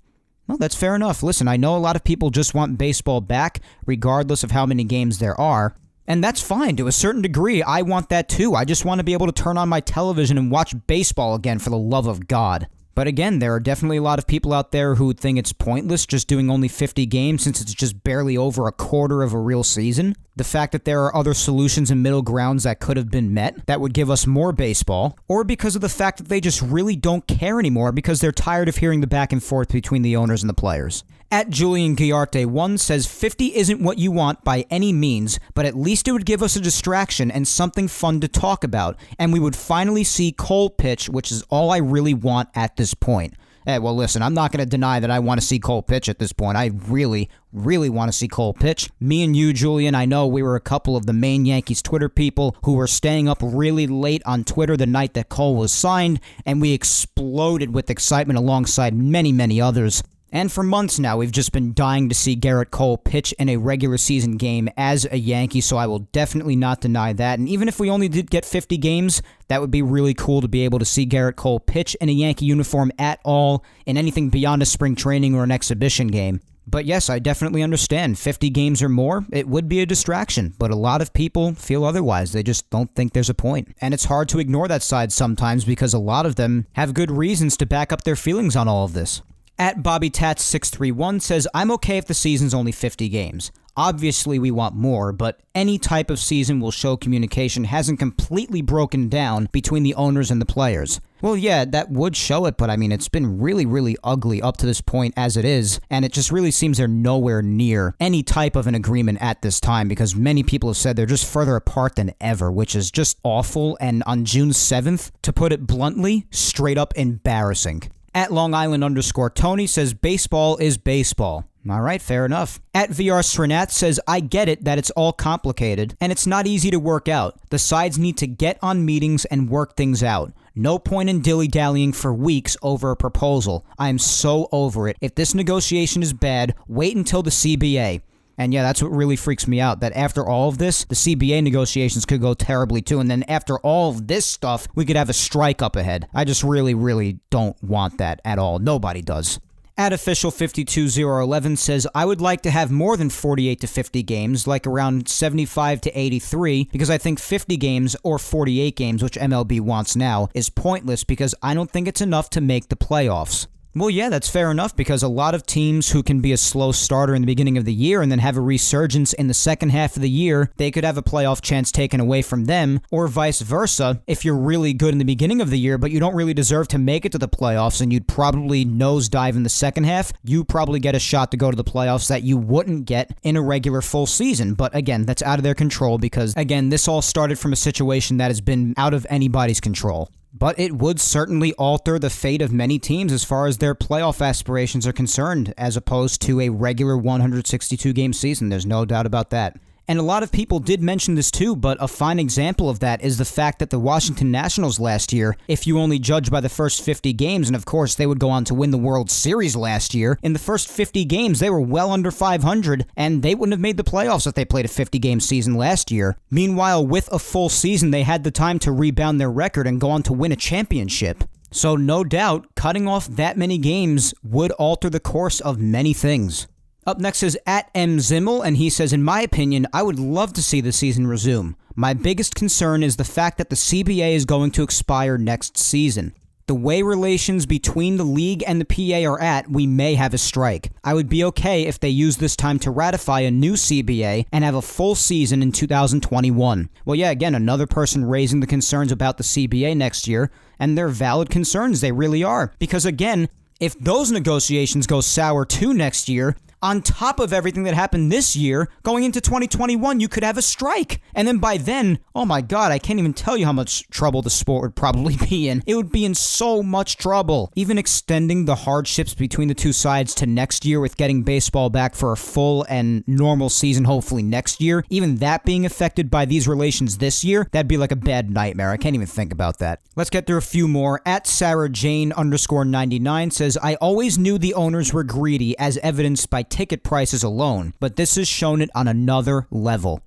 Well, that's fair enough. Listen, I know a lot of people just want baseball back, regardless of how many games there are. And that's fine. To a certain degree, I want that too. I just want to be able to turn on my television and watch baseball again, for the love of God. But again, there are definitely a lot of people out there who think it's pointless just doing only 50 games since it's just barely over a quarter of a real season. The fact that there are other solutions and middle grounds that could have been met that would give us more baseball, or because of the fact that they just really don't care anymore because they're tired of hearing the back and forth between the owners and the players. At Julian Guillarte 1 says, 50 isn't what you want by any means, but at least it would give us a distraction and something fun to talk about, and we would finally see Cole pitch, which is all I really want at this point. Well, listen, I'm not going to deny that I want to see Cole pitch at this point. I really, really want to see Cole pitch. Me and you, Julian, I know we were a couple of the main Yankees Twitter people who were staying up really late on Twitter the night that Cole was signed, and we exploded with excitement alongside many, many others. And for months now, we've just been dying to see Garrett Cole pitch in a regular season game as a Yankee, so I will definitely not deny that. And even if we only did get 50 games, that would be really cool to be able to see Garrett Cole pitch in a Yankee uniform at all in anything beyond a spring training or an exhibition game. But yes, I definitely understand. 50 games or more, it would be a distraction. But a lot of people feel otherwise. They just don't think there's a point. And it's hard to ignore that side sometimes because a lot of them have good reasons to back up their feelings on all of this. At BobbyTats631 says, I'm okay if the season's only 50 games. Obviously, we want more, but any type of season will show communication hasn't completely broken down between the owners and the players. Well, yeah, that would show it, but I mean, it's been really, really ugly up to this point as it is, and it just really seems they're nowhere near any type of an agreement at this time because many people have said they're just further apart than ever, which is just awful, and on June 7th, to put it bluntly, straight up embarrassing. At Long Island_Tony says, baseball is baseball. All right, fair enough. At VR Srinat says, I get it that it's all complicated, and it's not easy to work out. The sides need to get on meetings and work things out. No point in dilly-dallying for weeks over a proposal. I am so over it. If this negotiation is bad, wait until the CBA. And yeah, that's what really freaks me out, that after all of this, the CBA negotiations could go terribly too, and then after all of this stuff, we could have a strike up ahead. I just really, really don't want that at all. Nobody does. At Official52011 says, I would like to have more than 48 to 50 games, like around 75 to 83, because I think 50 games or 48 games, which MLB wants now, is pointless because I don't think it's enough to make the playoffs. Well, yeah, that's fair enough because a lot of teams who can be a slow starter in the beginning of the year and then have a resurgence in the second half of the year, they could have a playoff chance taken away from them, or vice versa. If you're really good in the beginning of the year, but you don't really deserve to make it to the playoffs and you'd probably nosedive in the second half, you probably get a shot to go to the playoffs that you wouldn't get in a regular full season. But again, that's out of their control because, again, this all started from a situation that has been out of anybody's control. But it would certainly alter the fate of many teams as far as their playoff aspirations are concerned, as opposed to a regular 162-game season. There's no doubt about that. And a lot of people did mention this too, but a fine example of that is the fact that the Washington Nationals last year, if you only judge by the first 50 games, and of course they would go on to win the World Series last year, in the first 50 games they were well under 500, and they wouldn't have made the playoffs if they played a 50-game season last year. Meanwhile, with a full season, they had the time to rebound their record and go on to win a championship. So no doubt, cutting off that many games would alter the course of many things. Up next is at M. Zimmel, and he says, in my opinion, I would love to see the season resume. My biggest concern is the fact that the CBA is going to expire next season. The way relations between the league and the PA are at, we may have a strike. I would be okay if they use this time to ratify a new CBA and have a full season in 2021. Well, yeah, again, another person raising the concerns about the CBA next year, and they're valid concerns, they really are. Because again, if those negotiations go sour too next year, on top of everything that happened this year, going into 2021, you could have a strike. And then by then, oh my God, I can't even tell you how much trouble the sport would probably be in. It would be in so much trouble. Even extending the hardships between the two sides to next year with getting baseball back for a full and normal season, hopefully next year, even that being affected by these relations this year, that'd be like a bad nightmare. I can't even think about that. Let's get through a few more. At Sarah Jane _99 says, I always knew the owners were greedy as evidenced by ticket prices alone, but this has shown it on another level.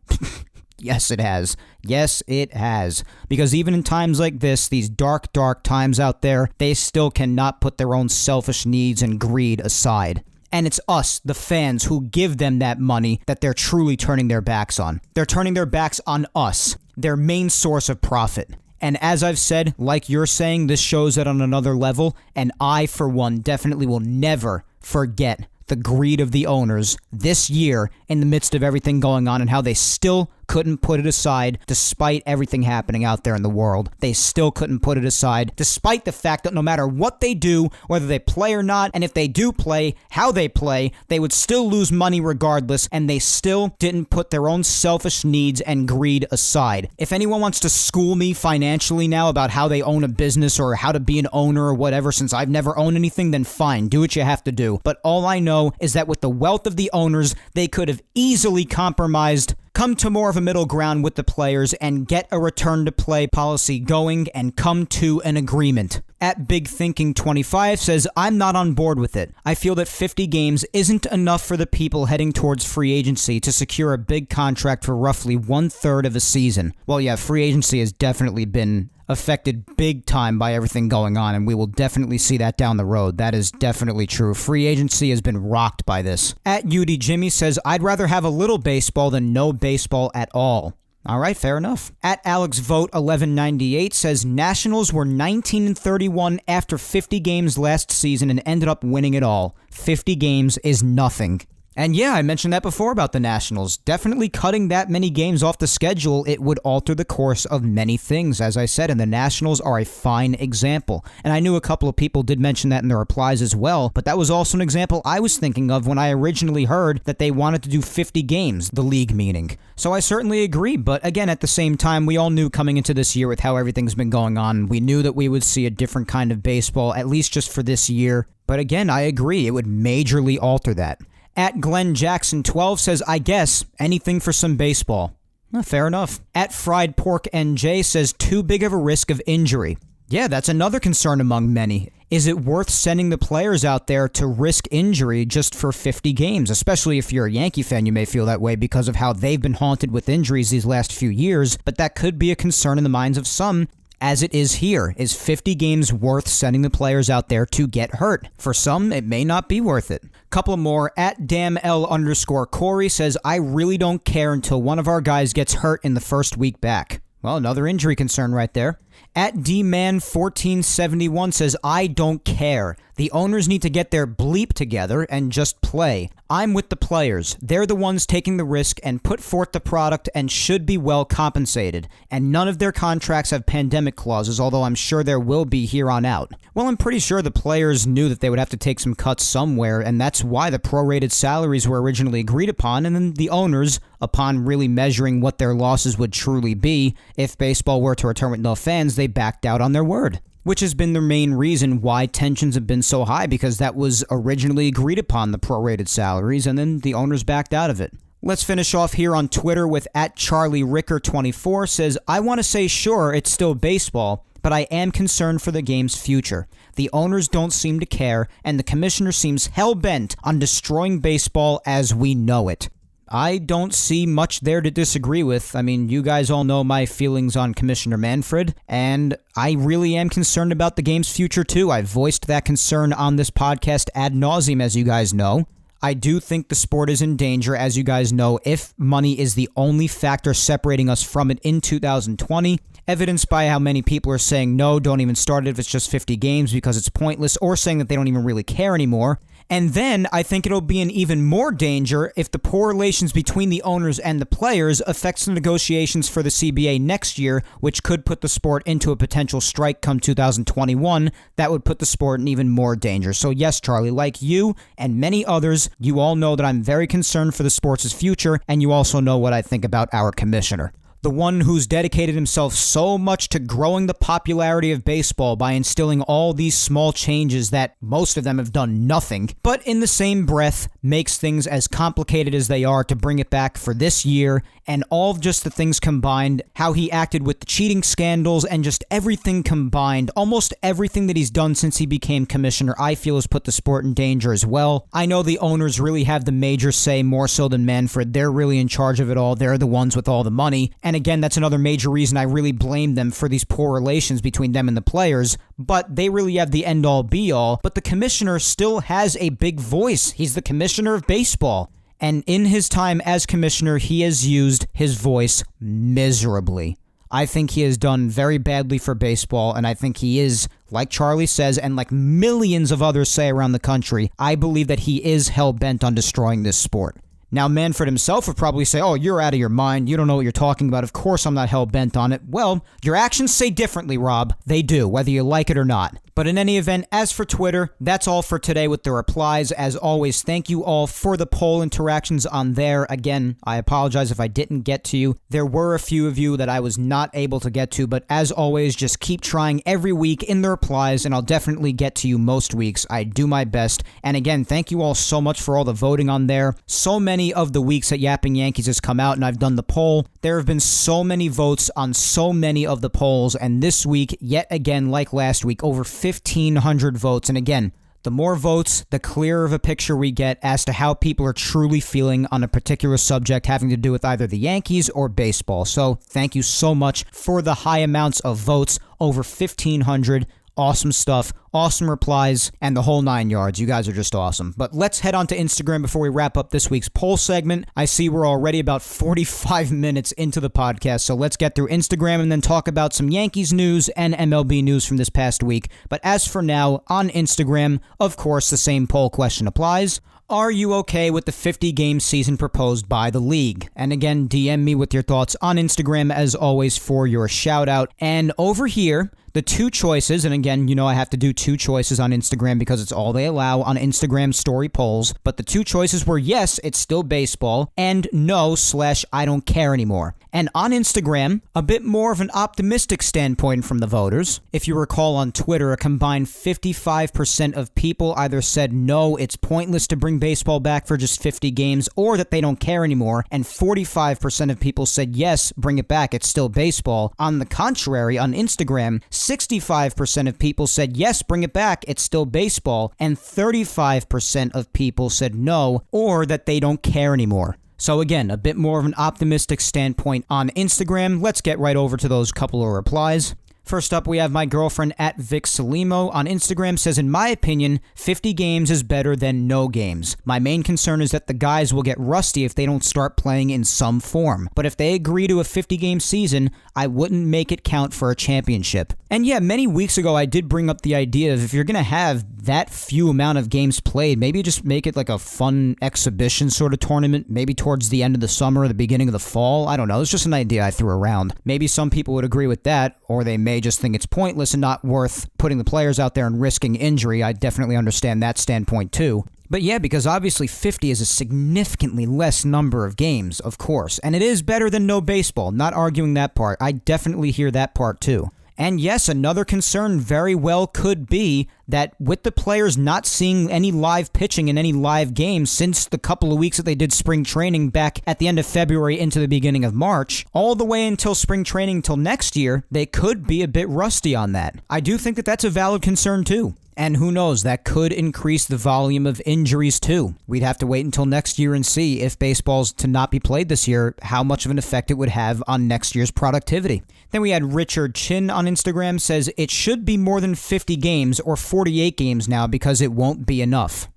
Yes, it has. Yes, it has. Because even in times like this, these dark, dark times out there, they still cannot put their own selfish needs and greed aside. And it's us, the fans, who give them that money that they're truly turning their backs on. They're turning their backs on us, their main source of profit. And as I've said, like you're saying, this shows it on another level, and I, for one, definitely will never forget the greed of the owners this year in the midst of everything going on and how they still couldn't put it aside despite everything happening out there in the world. They still couldn't put it aside despite the fact that no matter what they do, whether they play or not, and if they do play, how they play, they would still lose money regardless, and they still didn't put their own selfish needs and greed aside. If anyone wants to school me financially now about how they own a business or how to be an owner or whatever, since I've never owned anything, then fine, do what you have to do. But all I know is that with the wealth of the owners, they could have easily compromised, come to more of a middle ground with the players, and get a return to play policy going and come to an agreement. At Big Thinking 25 says, I'm not on board with it. I feel that 50 games isn't enough for the people heading towards free agency to secure a big contract for roughly 1/3 of a season. Well, yeah, free agency has definitely been affected big time by everything going on, and we will definitely see that down the road. That is definitely true. Free agency has been rocked by this. At UD Jimmy says, I'd rather have a little baseball than no baseball at all. All right, fair enough. At Alex Vote 1198 says, Nationals were 19-31 after 50 games last season and ended up winning it all. 50 games is nothing. And yeah, I mentioned that before about the Nationals. Definitely cutting that many games off the schedule, it would alter the course of many things, as I said, and the Nationals are a fine example. And I knew a couple of people did mention that in their replies as well, but that was also an example I was thinking of when I originally heard that they wanted to do 50 games, the league meaning. So I certainly agree, but again, at the same time, we all knew coming into this year with how everything's been going on, we knew that we would see a different kind of baseball, at least just for this year. But again, I agree, it would majorly alter that. At Glenn Jackson 12 says, I guess anything for some baseball. Well, fair enough. At Fried Pork NJ says, too big of a risk of injury. Yeah, that's another concern among many. Is it worth sending the players out there to risk injury just for 50 games? Especially if you're a Yankee fan, you may feel that way because of how they've been haunted with injuries these last few years, but that could be a concern in the minds of some, as it is here. Is 50 games worth sending the players out there to get hurt? For some, it may not be worth it. Couple more. At DamL_Corey says, I really don't care until one of our guys gets hurt in the first week back. Well, another injury concern right there. At DMan1471 says, I don't care. The owners need to get their bleep together and just play. I'm with the players. They're the ones taking the risk and put forth the product and should be well compensated. And none of their contracts have pandemic clauses, although I'm sure there will be here on out. Well, I'm pretty sure the players knew that they would have to take some cuts somewhere, and that's why the prorated salaries were originally agreed upon, and then the owners, upon really measuring what their losses would truly be, if baseball were to return with no fans, they backed out on their word. Which has been the main reason why tensions have been so high, because that was originally agreed upon, the prorated salaries, and then the owners backed out of it. Let's finish off here on Twitter with @CharlieRicker24 says, I want to say sure, it's still baseball, but I am concerned for the game's future. The owners don't seem to care, and the commissioner seems hell-bent on destroying baseball as we know it. I don't see much there to disagree with. I mean, you guys all know my feelings on Commissioner Manfred, and I really am concerned about the game's future too. I've voiced that concern on this podcast ad nauseum, as you guys know. I do think the sport is in danger, as you guys know, if money is the only factor separating us from it in 2020. Evidenced by how many people are saying no, don't even start it if it's just 50 games because it's pointless, or saying that they don't even really care anymore. And then I think it'll be in even more danger if the poor relations between the owners and the players affects the negotiations for the CBA next year, which could put the sport into a potential strike come 2021. That would put the sport in even more danger. So yes, Charlie, like you and many others, you all know that I'm very concerned for the sport's future, and you also know what I think about our commissioner. The one who's dedicated himself so much to growing the popularity of baseball by instilling all these small changes that most of them have done nothing, but in the same breath makes things as complicated as they are to bring it back for this year, and all of just the things combined, how he acted with the cheating scandals and just everything combined, almost everything that he's done since he became commissioner, I feel has put the sport in danger as well. I know the owners really have the major say, more so than Manfred. They're really in charge of it all. They're the ones with all the money. And again, that's another major reason I really blame them for these poor relations between them and the players, but they really have the end-all be-all. But the commissioner still has a big voice. He's the commissioner of baseball. And in his time as commissioner, he has used his voice miserably. I think he has done very badly for baseball, and I think he is, like Charlie says, and like millions of others say around the country, I believe that he is hell-bent on destroying this sport. Now, Manfred himself would probably say, oh, you're out of your mind. You don't know what you're talking about. Of course I'm not hell-bent on it. Well, your actions say differently, Rob. They do, whether you like it or not. But in any event, as for Twitter, that's all for today with the replies. As always, thank you all for the poll interactions on there. Again, I apologize if I didn't get to you. There were a few of you that I was not able to get to, but as always, just keep trying every week in the replies, and I'll definitely get to you most weeks. I do my best. And again, thank you all so much for all the voting on there. So many of the weeks that Yapping Yankees has come out and I've done the poll, there have been so many votes on so many of the polls, and this week, yet again, like last week, over 1,500 votes. And again, the more votes, the clearer of a picture we get as to how people are truly feeling on a particular subject having to do with either the Yankees or baseball. So thank you so much for the high amounts of votes, over 1,500. Awesome stuff, awesome replies, and the whole 9 yards. You guys are just awesome. But let's head on to Instagram before we wrap up this week's poll segment. I see we're already about 45 minutes into the podcast, so let's get through Instagram and then talk about some Yankees news and MLB news from this past week. But as for now, on Instagram, of course, the same poll question applies. Are you okay with the 50-game season proposed by the league? And again, DM me with your thoughts on Instagram, as always, for your shout-out. And over here, the two choices, and again, you know I have to do two choices on Instagram because it's all they allow on Instagram story polls, but the two choices were yes, it's still baseball, and no/I don't care anymore. And on Instagram, a bit more of an optimistic standpoint from the voters. If you recall on Twitter, a combined 55% of people either said no, it's pointless to bring baseball back for just 50 games, or that they don't care anymore, and 45% of people said yes, bring it back, it's still baseball. On the contrary, on Instagram, 65% of people said yes, bring it back, it's still baseball, and 35% of people said no, or that they don't care anymore. So again, a bit more of an optimistic standpoint on Instagram. Let's get right over to those couple of replies. First up, we have my girlfriend at Vic Salimo on Instagram says, in my opinion, 50 games is better than no games. My main concern is that the guys will get rusty if they don't start playing in some form. But if they agree to a 50-game season, I wouldn't make it count for a championship. And yeah, many weeks ago, I did bring up the idea of if you're going to have that few amount of games played, maybe just make it like a fun exhibition sort of tournament, maybe towards the end of the summer or the beginning of the fall. I don't know. It's just an idea I threw around. Maybe some people would agree with that, or they may just think it's pointless and not worth putting the players out there and risking injury. I definitely understand that standpoint too. But yeah, because obviously 50 is a significantly less number of games, of course. And it is better than no baseball. Not arguing that part. I definitely hear that part too. And yes, another concern very well could be that with the players not seeing any live pitching in any live games since the couple of weeks that they did spring training back at the end of February into the beginning of March, all the way until spring training until next year, they could be a bit rusty on that. I do think that that's a valid concern too. And who knows, that could increase the volume of injuries too. We'd have to wait until next year and see if baseball's to not be played this year, how much of an effect it would have on next year's productivity. Then we had Richard Chin on Instagram says, it should be more than 50 games or 48 games now because it won't be enough.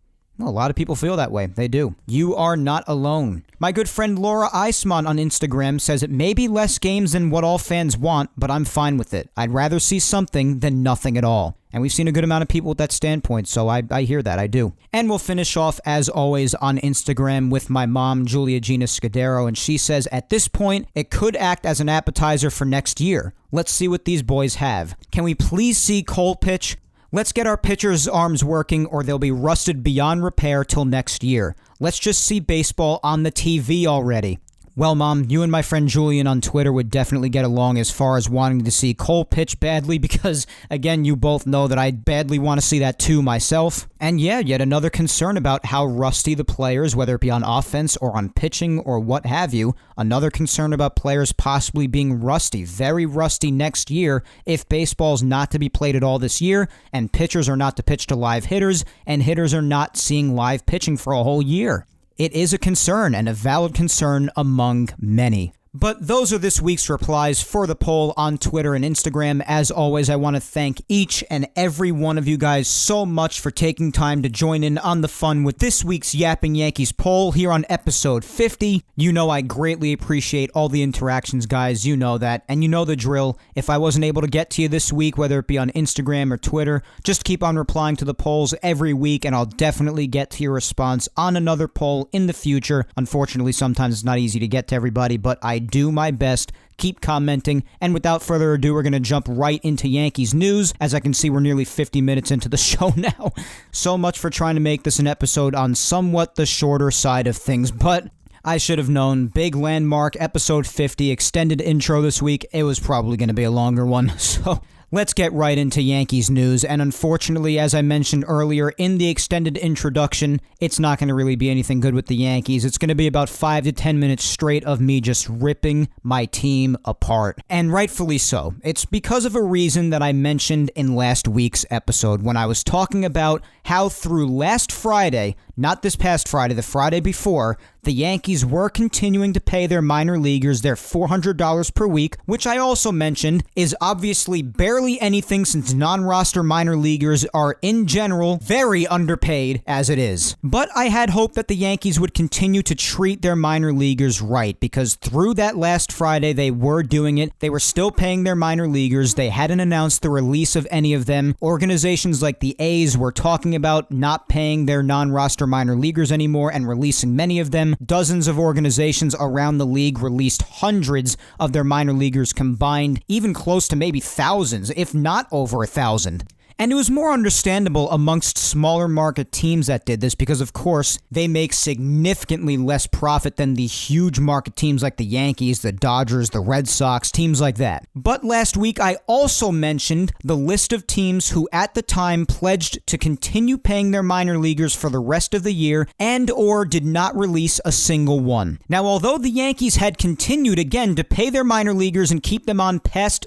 Well, a lot of people feel that way. They do. You are not alone. My good friend Laura Eisman on Instagram says it may be less games than what all fans want, but I'm fine with it. I'd rather see something than nothing at all. And we've seen a good amount of people with that standpoint, so I hear that, I do. And we'll finish off, as always, on Instagram with my mom, Julia Gina Scudiero, and she says, at this point, it could act as an appetizer for next year. Let's see what these boys have. Can we please see Cole pitch? Let's get our pitchers' arms working or they'll be rusted beyond repair till next year. Let's just see baseball on the TV already. Well, Mom, you and my friend Julian on Twitter would definitely get along as far as wanting to see Cole pitch badly because, again, you both know that I badly want to see that too myself. And yeah, yet another concern about how rusty the players, whether it be on offense or on pitching or what have you, another concern about players possibly being rusty, very rusty next year if baseball's not to be played at all this year and pitchers are not to pitch to live hitters and hitters are not seeing live pitching for a whole year. It is a concern, and a valid concern among many. But those are this week's replies for the poll on Twitter and Instagram. As always, I want to thank each and every one of you guys so much for taking time to join in on the fun with this week's Yapping Yankees poll here on episode 50. You know I greatly appreciate all the interactions, guys. You know that, and you know the drill. If I wasn't able to get to you this week, whether it be on Instagram or Twitter, just keep on replying to the polls every week, and I'll definitely get to your response on another poll in the future. Unfortunately, sometimes it's not easy to get to everybody, but I do my best. Keep commenting, and without further ado, we're going to jump right into Yankees news. As I can see, we're nearly 50 minutes into the show now. So much for trying to make this an episode on somewhat the shorter side of things, but I should have known. Big landmark, episode 50, extended intro this week. It was probably going to be a longer one, so let's get right into Yankees news, and unfortunately, as I mentioned earlier in the extended introduction, it's not going to really be anything good with the Yankees. It's going to be about 5 to 10 minutes straight of me just ripping my team apart, and rightfully so. It's because of a reason that I mentioned in last week's episode when I was talking about how through last Friday, not this past Friday, the Friday before, the Yankees were continuing to pay their minor leaguers their $400 per week, which I also mentioned is obviously barely anything since non-roster minor leaguers are in general very underpaid as it is. But I had hoped that the Yankees would continue to treat their minor leaguers right because through that last Friday they were doing it. They were still paying their minor leaguers. They hadn't announced the release of any of them. Organizations like the A's were talking about not paying their non-roster minor leaguers anymore and releasing many of them. Dozens of organizations around the league released hundreds of their minor leaguers combined, even close to maybe thousands, if not over 1,000. And it was more understandable amongst smaller market teams that did this because, of course, they make significantly less profit than the huge market teams like the Yankees, the Dodgers, the Red Sox, teams like that. But last week, I also mentioned the list of teams who at the time pledged to continue paying their minor leaguers for the rest of the year and or did not release a single one. Now, although the Yankees had continued again to pay their minor leaguers and keep them on past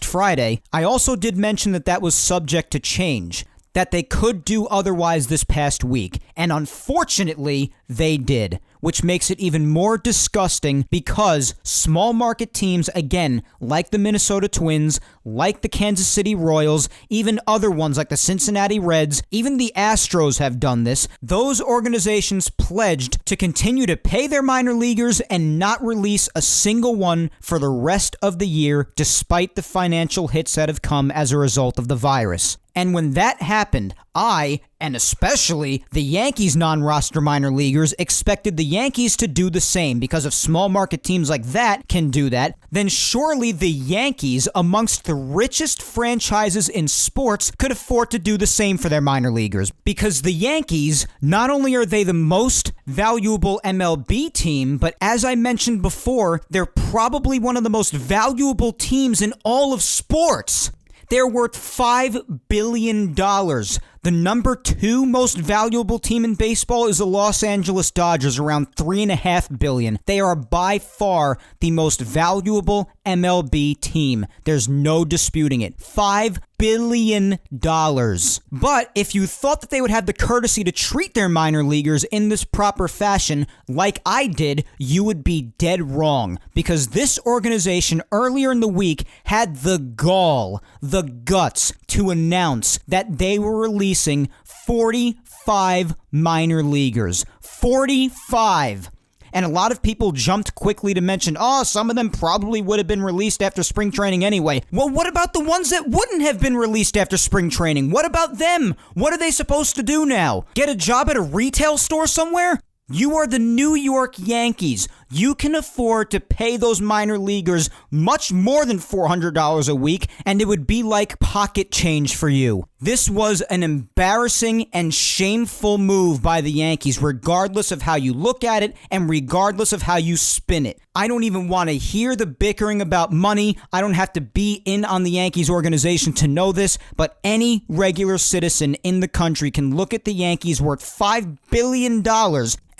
Friday, I also did mention that that was subject to change, that they could do otherwise this past week, and unfortunately, they did, which makes it even more disgusting because small market teams, again, like the Minnesota Twins, like the Kansas City Royals, even other ones like the Cincinnati Reds, even the Astros have done this. Those organizations pledged to continue to pay their minor leaguers and not release a single one for the rest of the year, despite the financial hits that have come as a result of the virus. And when that happened, I, and especially the Yankees non-roster minor leaguers, expected the Yankees to do the same because if small market teams like that can do that, then surely the Yankees, amongst the richest franchises in sports, could afford to do the same for their minor leaguers. Because the Yankees, not only are they the most valuable MLB team, but as I mentioned before, they're probably one of the most valuable teams in all of sports. They're worth $5 billion. The number 2 most valuable team in baseball is the Los Angeles Dodgers, around $3.5 billion. They are by far the most valuable MLB team. There's no disputing it. $5 billion. But if you thought that they would have the courtesy to treat their minor leaguers in this proper fashion, like I did, you would be dead wrong. Because this organization earlier in the week had the gall, the guts, to announce that they were releasing releasing 45 minor leaguers. 45! And a lot of people jumped quickly to mention, some of them probably would have been released after spring training anyway. Well, what about the ones that wouldn't have been released after spring training? What about them? What are they supposed to do now? Get a job at a retail store somewhere? You are the New York Yankees. You can afford to pay those minor leaguers much more than $400 a week, and it would be like pocket change for you. This was an embarrassing and shameful move by the Yankees, regardless of how you look at it and regardless of how you spin it. I don't even want to hear the bickering about money. I don't have to be in on the Yankees organization to know this, but any regular citizen in the country can look at the Yankees worth $5 billion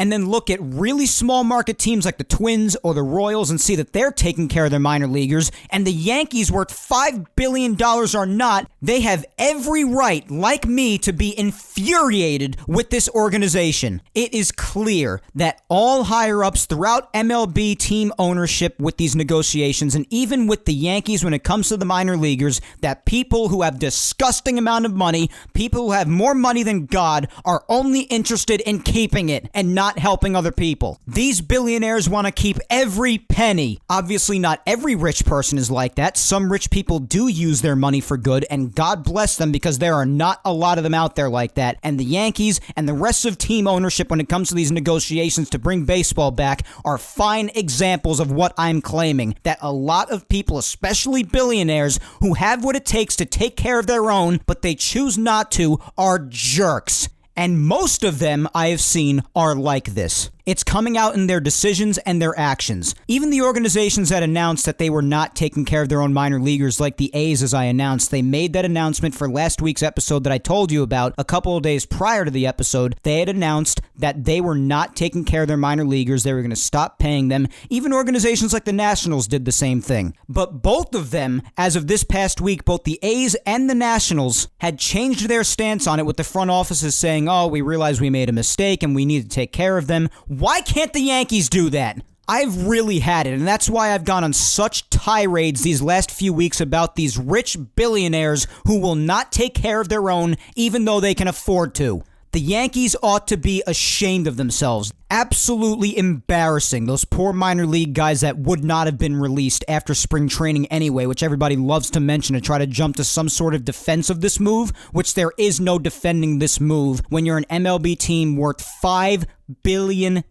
and then look at really small market teams like the Twins or the Royals and see that they're taking care of their minor leaguers, and the Yankees worth $5 billion are not. They have every right, like me, to be infuriated with this organization. It is clear that all higher-ups throughout MLB team ownership with these negotiations, and even with the Yankees when it comes to the minor leaguers, that people who have disgusting amount of money, people who have more money than God, are only interested in keeping it and not helping other people. These billionaires want to keep every penny. Obviously, not every rich person is like that. Some rich people do use their money for good, and God bless them, because there are not a lot of them out there like that. And the Yankees and the rest of team ownership when it comes to these negotiations to bring baseball back are fine examples of what I'm claiming. That a lot of people, especially billionaires, who have what it takes to take care of their own, but they choose not to, are jerks. And most of them I have seen are like this. It's coming out in their decisions and their actions. Even the organizations that announced that they were not taking care of their own minor leaguers, like the A's, as I announced, they made that announcement for last week's episode that I told you about a couple of days prior to the episode. They had announced that they were not taking care of their minor leaguers. They were going to stop paying them. Even organizations like the Nationals did the same thing. But both of them, as of this past week, both the A's and the Nationals had changed their stance on it, with the front offices saying, we realize we made a mistake and we need to take care of them. Why can't the Yankees do that? I've really had it, and that's why I've gone on such tirades these last few weeks about these rich billionaires who will not take care of their own even though they can afford to. The Yankees ought to be ashamed of themselves. Absolutely embarrassing. Those poor minor league guys that would not have been released after spring training anyway, which everybody loves to mention to try to jump to some sort of defense of this move, which there is no defending this move when you're an MLB team worth $5 billion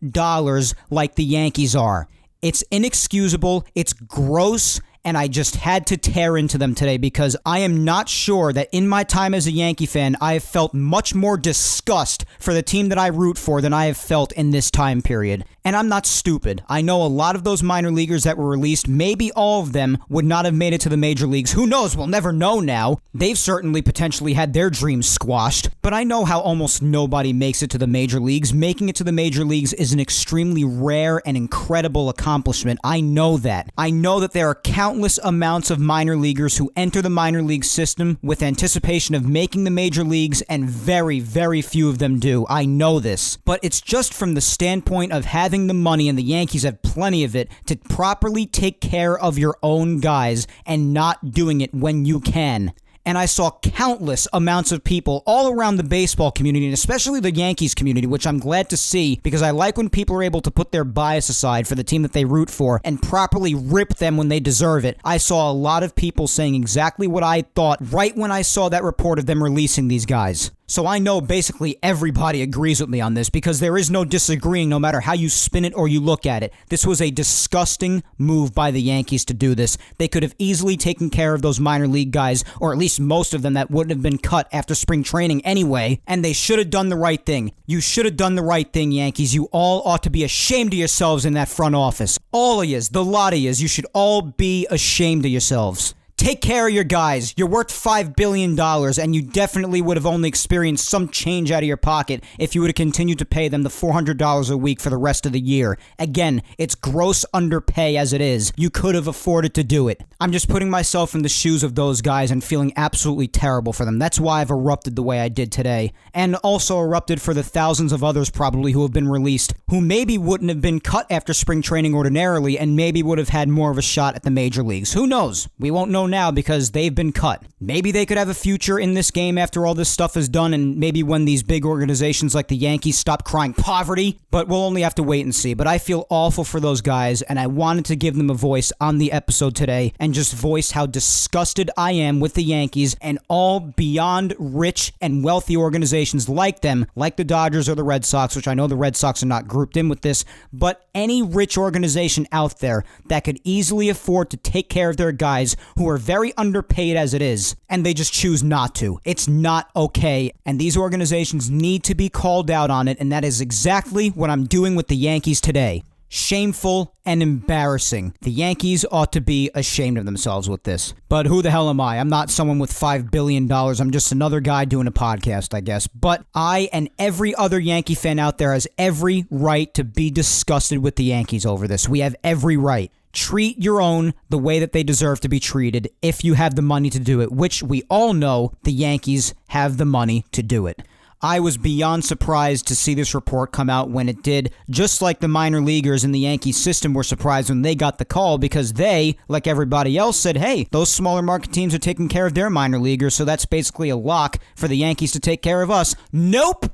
like the Yankees are. It's inexcusable. It's gross. And I just had to tear into them today because I am not sure that in my time as a Yankee fan, I have felt much more disgust for the team that I root for than I have felt in this time period. And I'm not stupid. I know a lot of those minor leaguers that were released, maybe all of them would not have made it to the major leagues. Who knows? We'll never know now. They've certainly potentially had their dreams squashed. But I know how almost nobody makes it to the major leagues. Making it to the major leagues is an extremely rare and incredible accomplishment. I know that. I know that there are countless amounts of minor leaguers who enter the minor league system with anticipation of making the major leagues, and very, very few of them do. I know this. But it's just from the standpoint of having the money, and the Yankees have plenty of it, to properly take care of your own guys and not doing it when you can. And I saw countless amounts of people all around the baseball community, and especially the Yankees community, which I'm glad to see because I like when people are able to put their bias aside for the team that they root for and properly rip them when they deserve it. I saw a lot of people saying exactly what I thought right when I saw that report of them releasing these guys. So I know basically everybody agrees with me on this because there is no disagreeing no matter how you spin it or you look at it. This was a disgusting move by the Yankees to do this. They could have easily taken care of those minor league guys, or at least most of them that wouldn't have been cut after spring training anyway, and they should have done the right thing. You should have done the right thing, Yankees. You all ought to be ashamed of yourselves in that front office. All of yous, the lot of yous, you should all be ashamed of yourselves. Take care of your guys. You're worth $5 billion, and you definitely would have only experienced some change out of your pocket if you would have continued to pay them the $400 a week for the rest of the year. Again, it's gross underpay as it is. You could have afforded to do it. I'm just putting myself in the shoes of those guys and feeling absolutely terrible for them. That's why I've erupted the way I did today. And also erupted for the thousands of others probably who have been released, who maybe wouldn't have been cut after spring training ordinarily, and maybe would have had more of a shot at the major leagues. Who knows? We won't know know now because they've been cut. Maybe they could have a future in this game after all this stuff is done, and maybe when these big organizations like the Yankees stop crying poverty, but we'll only have to wait and see. But I feel awful for those guys, and I wanted to give them a voice on the episode today and just voice how disgusted I am with the Yankees and all beyond rich and wealthy organizations like them, like the Dodgers or the Red Sox, which I know the Red Sox are not grouped in with this, but any rich organization out there that could easily afford to take care of their guys who are very underpaid as it is, and they just choose not to. It's not okay, and these organizations need to be called out on it, and that is exactly what I'm doing with the Yankees today. Shameful and embarrassing. The Yankees ought to be ashamed of themselves with this. But who the hell am I? I'm not someone with $5 billion. I'm just another guy doing a podcast, I guess. But I and every other Yankee fan out there has every right to be disgusted with the Yankees over this. We have every right. Treat your own the way that they deserve to be treated if you have the money to do it, which we all know the Yankees have the money to do it. I was beyond surprised to see this report come out when it did, just like the minor leaguers in the Yankees system were surprised when they got the call because they, like everybody else, said, hey, those smaller market teams are taking care of their minor leaguers, so that's basically a lock for the Yankees to take care of us. Nope!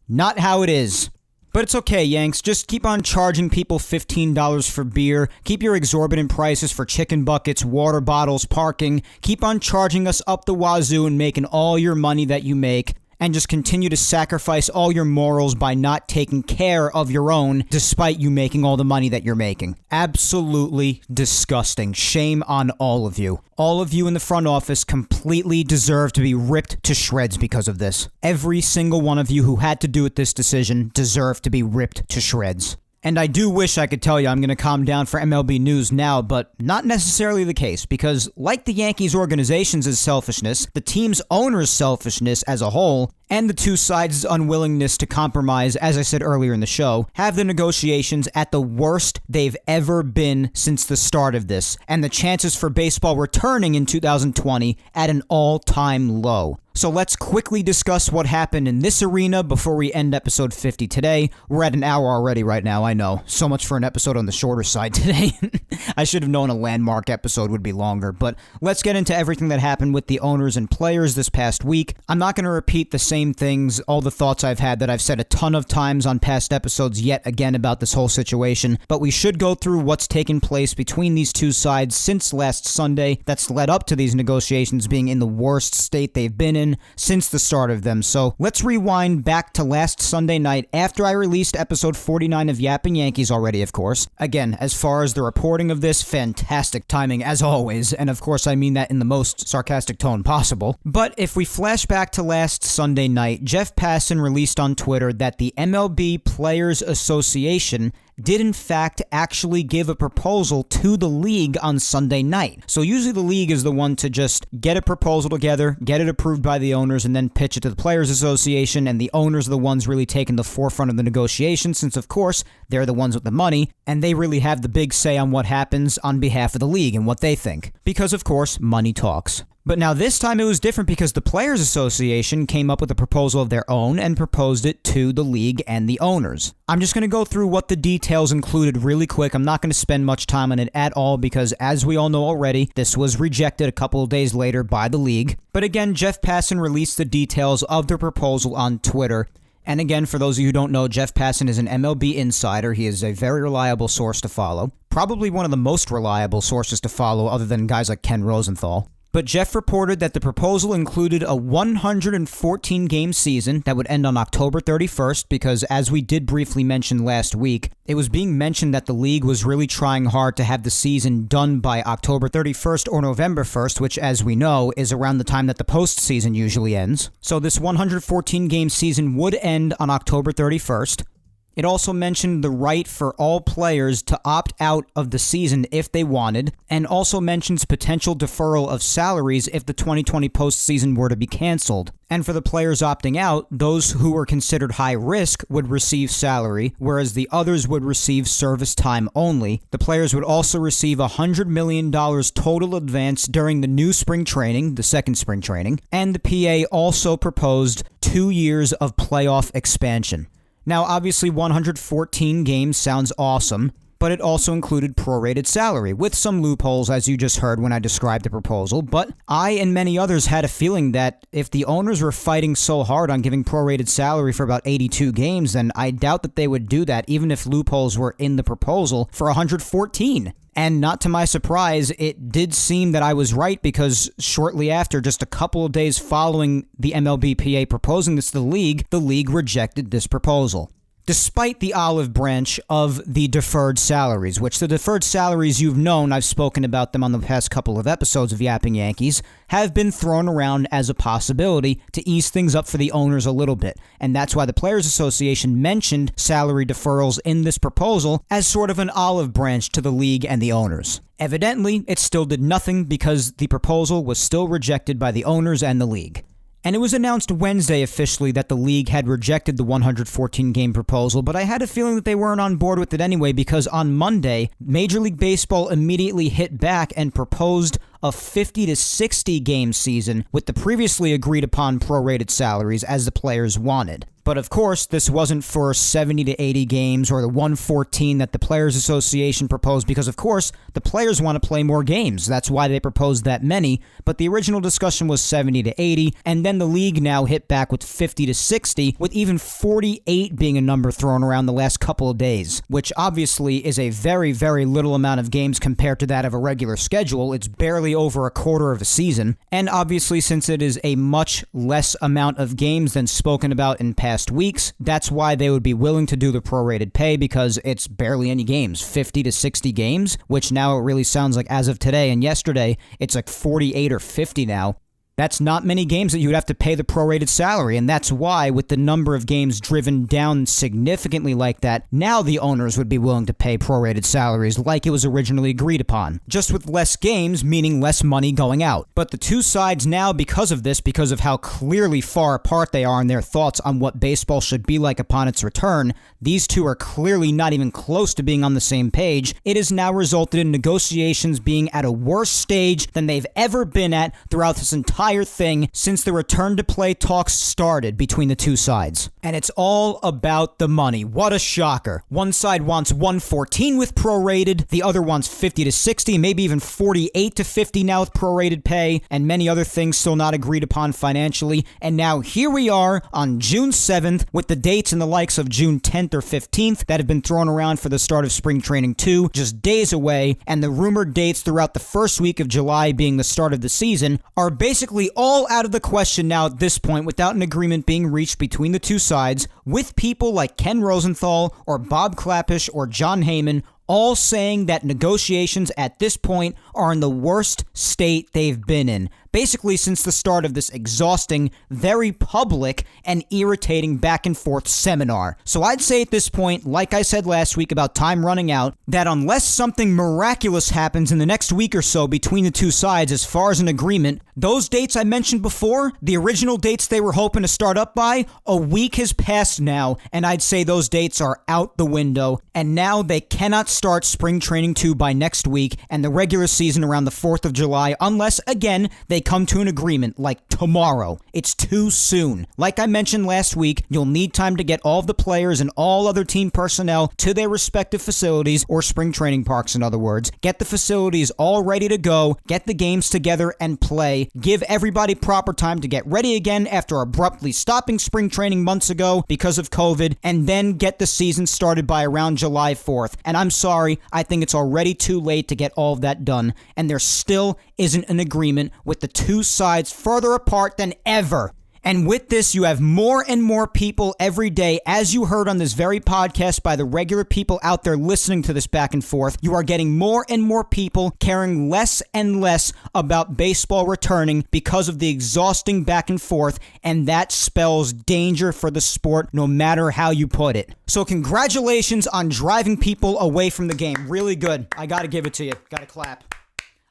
Not how it is. But it's okay, Yanks. Just keep on charging people $15 for beer. Keep your exorbitant prices for chicken buckets, water bottles, parking. Keep on charging us up the wazoo and making all your money that you make. And just continue to sacrifice all your morals by not taking care of your own, despite you making all the money that you're making. Absolutely disgusting. Shame on all of you. All of you in the front office completely deserve to be ripped to shreds because of this. Every single one of you who had to do with this decision deserve to be ripped to shreds. And I do wish I could tell you I'm going to calm down for MLB news now, but not necessarily the case, because like the Yankees organization's selfishness, the team's owner's selfishness as a whole, and the two sides' unwillingness to compromise, as I said earlier in the show, have the negotiations at the worst they've ever been since the start of this, and the chances for baseball returning in 2020 at an all-time low. So let's quickly discuss what happened in this arena before we end episode 50 today. We're at an hour already right now, I know. So much for an episode on the shorter side today. I should have known a landmark episode would be longer, but let's get into everything that happened with the owners and players this past week. I'm not going to repeat the same things, all the thoughts I've had that I've said a ton of times on past episodes yet again about this whole situation, but we should go through what's taken place between these two sides since last Sunday that's led up to these negotiations being in the worst state they've been in since the start of them. So let's rewind back to last Sunday night after I released episode 49 of Yapping Yankees already, of course. Again, as far as the reporting of this, fantastic timing as always, and of course I mean that in the most sarcastic tone possible. But if we flash back to last Sunday night, Jeff Passan released on Twitter that the MLB Players Association did in fact actually give a proposal to the league on Sunday night. So usually the league is the one to just get a proposal together, get it approved by the owners, and then pitch it to the Players Association, and the owners are the ones really taking the forefront of the negotiation since, of course, they're the ones with the money, and they really have the big say on what happens on behalf of the league and what they think. Because, of course, money talks. But now this time it was different because the Players Association came up with a proposal of their own and proposed it to the league and the owners. I'm just going to go through what the details included really quick. I'm not going to spend much time on it at all because, as we all know already, this was rejected a couple of days later by the league. But again, Jeff Passan released the details of the proposal on Twitter. And again, for those of you who don't know, Jeff Passan is an MLB insider. He is a very reliable source to follow. Probably one of the most reliable sources to follow other than guys like Ken Rosenthal. But Jeff reported that the proposal included a 114-game season that would end on October 31st because, as we did briefly mention last week, it was being mentioned that the league was really trying hard to have the season done by October 31st or November 1st, which, as we know, is around the time that the postseason usually ends. So this 114-game season would end on October 31st. It also mentioned the right for all players to opt out of the season if they wanted, and also mentions potential deferral of salaries if the 2020 postseason were to be canceled. And for the players opting out, those who were considered high risk would receive salary, whereas the others would receive service time only. The players would also receive $100 million total advance during the new spring training, the second spring training, and the PA also proposed 2 years of playoff expansion. Now, obviously, 114 games sounds awesome, but it also included prorated salary, with some loopholes as you just heard when I described the proposal. But I and many others had a feeling that if the owners were fighting so hard on giving prorated salary for about 82 games, then I doubt that they would do that even if loopholes were in the proposal for 114. And not to my surprise, it did seem that I was right, because shortly after, just a couple of days following the MLBPA proposing this to the league rejected this proposal. Despite the olive branch of the deferred salaries, which the deferred salaries you've known, I've spoken about them on the past couple of episodes of Yapping Yankees, have been thrown around as a possibility to ease things up for the owners a little bit. And that's why the Players Association mentioned salary deferrals in this proposal as sort of an olive branch to the league and the owners. Evidently, it still did nothing, because the proposal was still rejected by the owners and the league. And it was announced Wednesday officially that the league had rejected the 114-game proposal, but I had a feeling that they weren't on board with it anyway, because on Monday, Major League Baseball immediately hit back and proposed a 50 to 60 game season with the previously agreed upon prorated salaries as the players wanted. But of course, this wasn't for 70 to 80 games or the 114 that the Players Association proposed, because of course, the players want to play more games. That's why they proposed that many, but the original discussion was 70 to 80, and then the league now hit back with 50 to 60, with even 48 being a number thrown around the last couple of days, which obviously is a very, very little amount of games compared to that of a regular schedule. It's barely over a quarter of a season, and obviously since it is a much less amount of games than spoken about in past weeks, that's why they would be willing to do the prorated pay, because it's barely any games, 50 to 60 games, which now it really sounds like as of today and yesterday, it's like 48 or 50 now. That's not many games that you would have to pay the prorated salary, and that's why, with the number of games driven down significantly like that, now the owners would be willing to pay prorated salaries like it was originally agreed upon. Just with less games, meaning less money going out. But the two sides now, because of this, because of how clearly far apart they are in their thoughts on what baseball should be like upon its return, these two are clearly not even close to being on the same page. It has now resulted in negotiations being at a worse stage than they've ever been at throughout this entire thing since the return to play talks started between the two sides. And it's all about the money. What a shocker. One side wants 114 with prorated, the other wants 50 to 60, maybe even 48 to 50 now with prorated pay, and many other things still not agreed upon financially. And now here we are on June 7th with the dates and the likes of June 10th or 15th that have been thrown around for the start of spring training 2, just days away, and the rumored dates throughout the first week of July being the start of the season are basically all out of the question now at this point, without an agreement being reached between the two sides, with people like Ken Rosenthal or Bob Klapisch or John Heyman all saying that negotiations at this point are in the worst state they've been in, basically since the start of this exhausting, very public, and irritating back and forth seminar. So I'd say at this point, like I said last week about time running out, that unless something miraculous happens in the next week or so between the two sides as far as an agreement, those dates I mentioned before, the original dates they were hoping to start up by, a week has passed now, and I'd say those dates are out the window, and now they cannot start spring training 2 by next week and the regular season around the 4th of July unless, again, they come to an agreement like tomorrow. It's too soon. Like I mentioned last week, you'll need time to get all of the players and all other team personnel to their respective facilities, or spring training parks in other words. Get the facilities all ready to go, get the games together and play, give everybody proper time to get ready again after abruptly stopping spring training months ago because of COVID, and then get the season started by around July 4th. And I'm sorry, I think it's already too late to get all of that done, and there still isn't an agreement, with the two sides further apart than ever. And with this, you have more and more people every day, as you heard on this very podcast by the regular people out there listening to this back and forth. You are getting more and more people caring less and less about baseball returning because of the exhausting back and forth, and that spells danger for the sport no matter how you put it. So congratulations on driving people away from the game. Really good. I gotta give it to you. Gotta clap.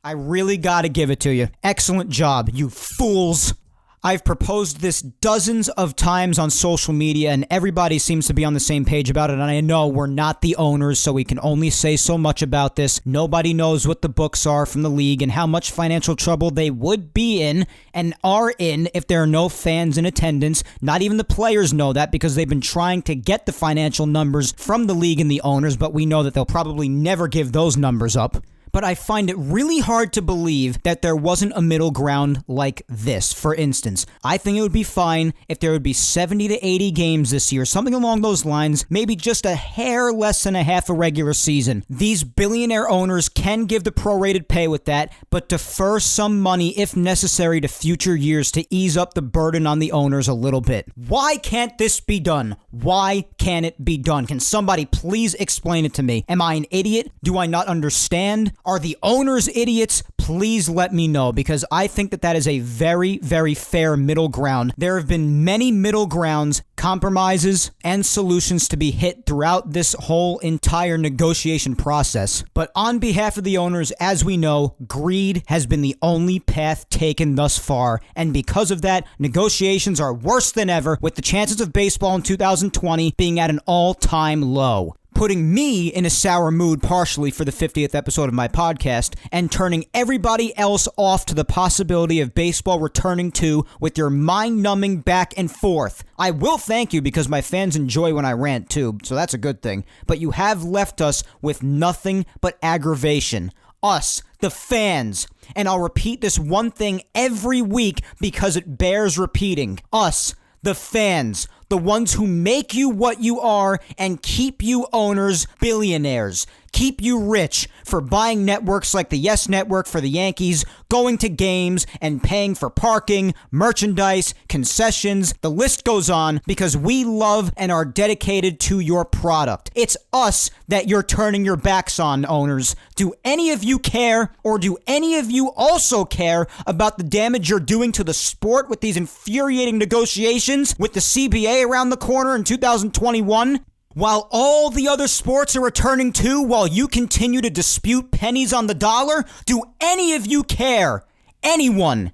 I really gotta give it to you. Excellent job, you fools. I've proposed this dozens of times on social media, and everybody seems to be on the same page about it, and I know we're not the owners, so we can only say so much about this. Nobody knows what the books are from the league and how much financial trouble they would be in and are in if there are no fans in attendance. Not even the players know that because they've been trying to get the financial numbers from the league and the owners, but we know that they'll probably never give those numbers up. But I find it really hard to believe that there wasn't a middle ground like this. For instance, I think it would be fine if there would be 70 to 80 games this year, something along those lines, maybe just a hair less than a half a regular season. These billionaire owners can give the prorated pay with that, but defer some money if necessary to future years to ease up the burden on the owners a little bit. Why can't this be done? Why can't it be done? Can somebody please explain it to me? Am I an idiot? Do I not understand? Are the owners idiots? Please let me know, because I think that is a very, very fair middle ground. There have been many middle grounds, compromises, and solutions to be hit throughout this whole entire negotiation process. But on behalf of the owners, as we know, greed has been the only path taken thus far. And because of that, negotiations are worse than ever, with the chances of baseball in 2020 being at an all-time low, putting me in a sour mood partially for the 50th episode of my podcast, and turning everybody else off to the possibility of baseball returning to with your mind-numbing back and forth. I will thank you because my fans enjoy when I rant too, so that's a good thing. But you have left us with nothing but aggravation. Us, the fans. And I'll repeat this one thing every week because it bears repeating. Us, the fans. The ones who make you what you are and keep you owners billionaires. Keep you rich for buying networks like the Yes Network for the Yankees, going to games, and paying for parking, merchandise, concessions. The list goes on because we love and are dedicated to your product. It's us that you're turning your backs on, owners. Do any of you care, or do any of you also care about the damage you're doing to the sport with these infuriating negotiations with the CBA around the corner in 2021? While all the other sports are returning too, while you continue to dispute pennies on the dollar, do any of you care? Anyone?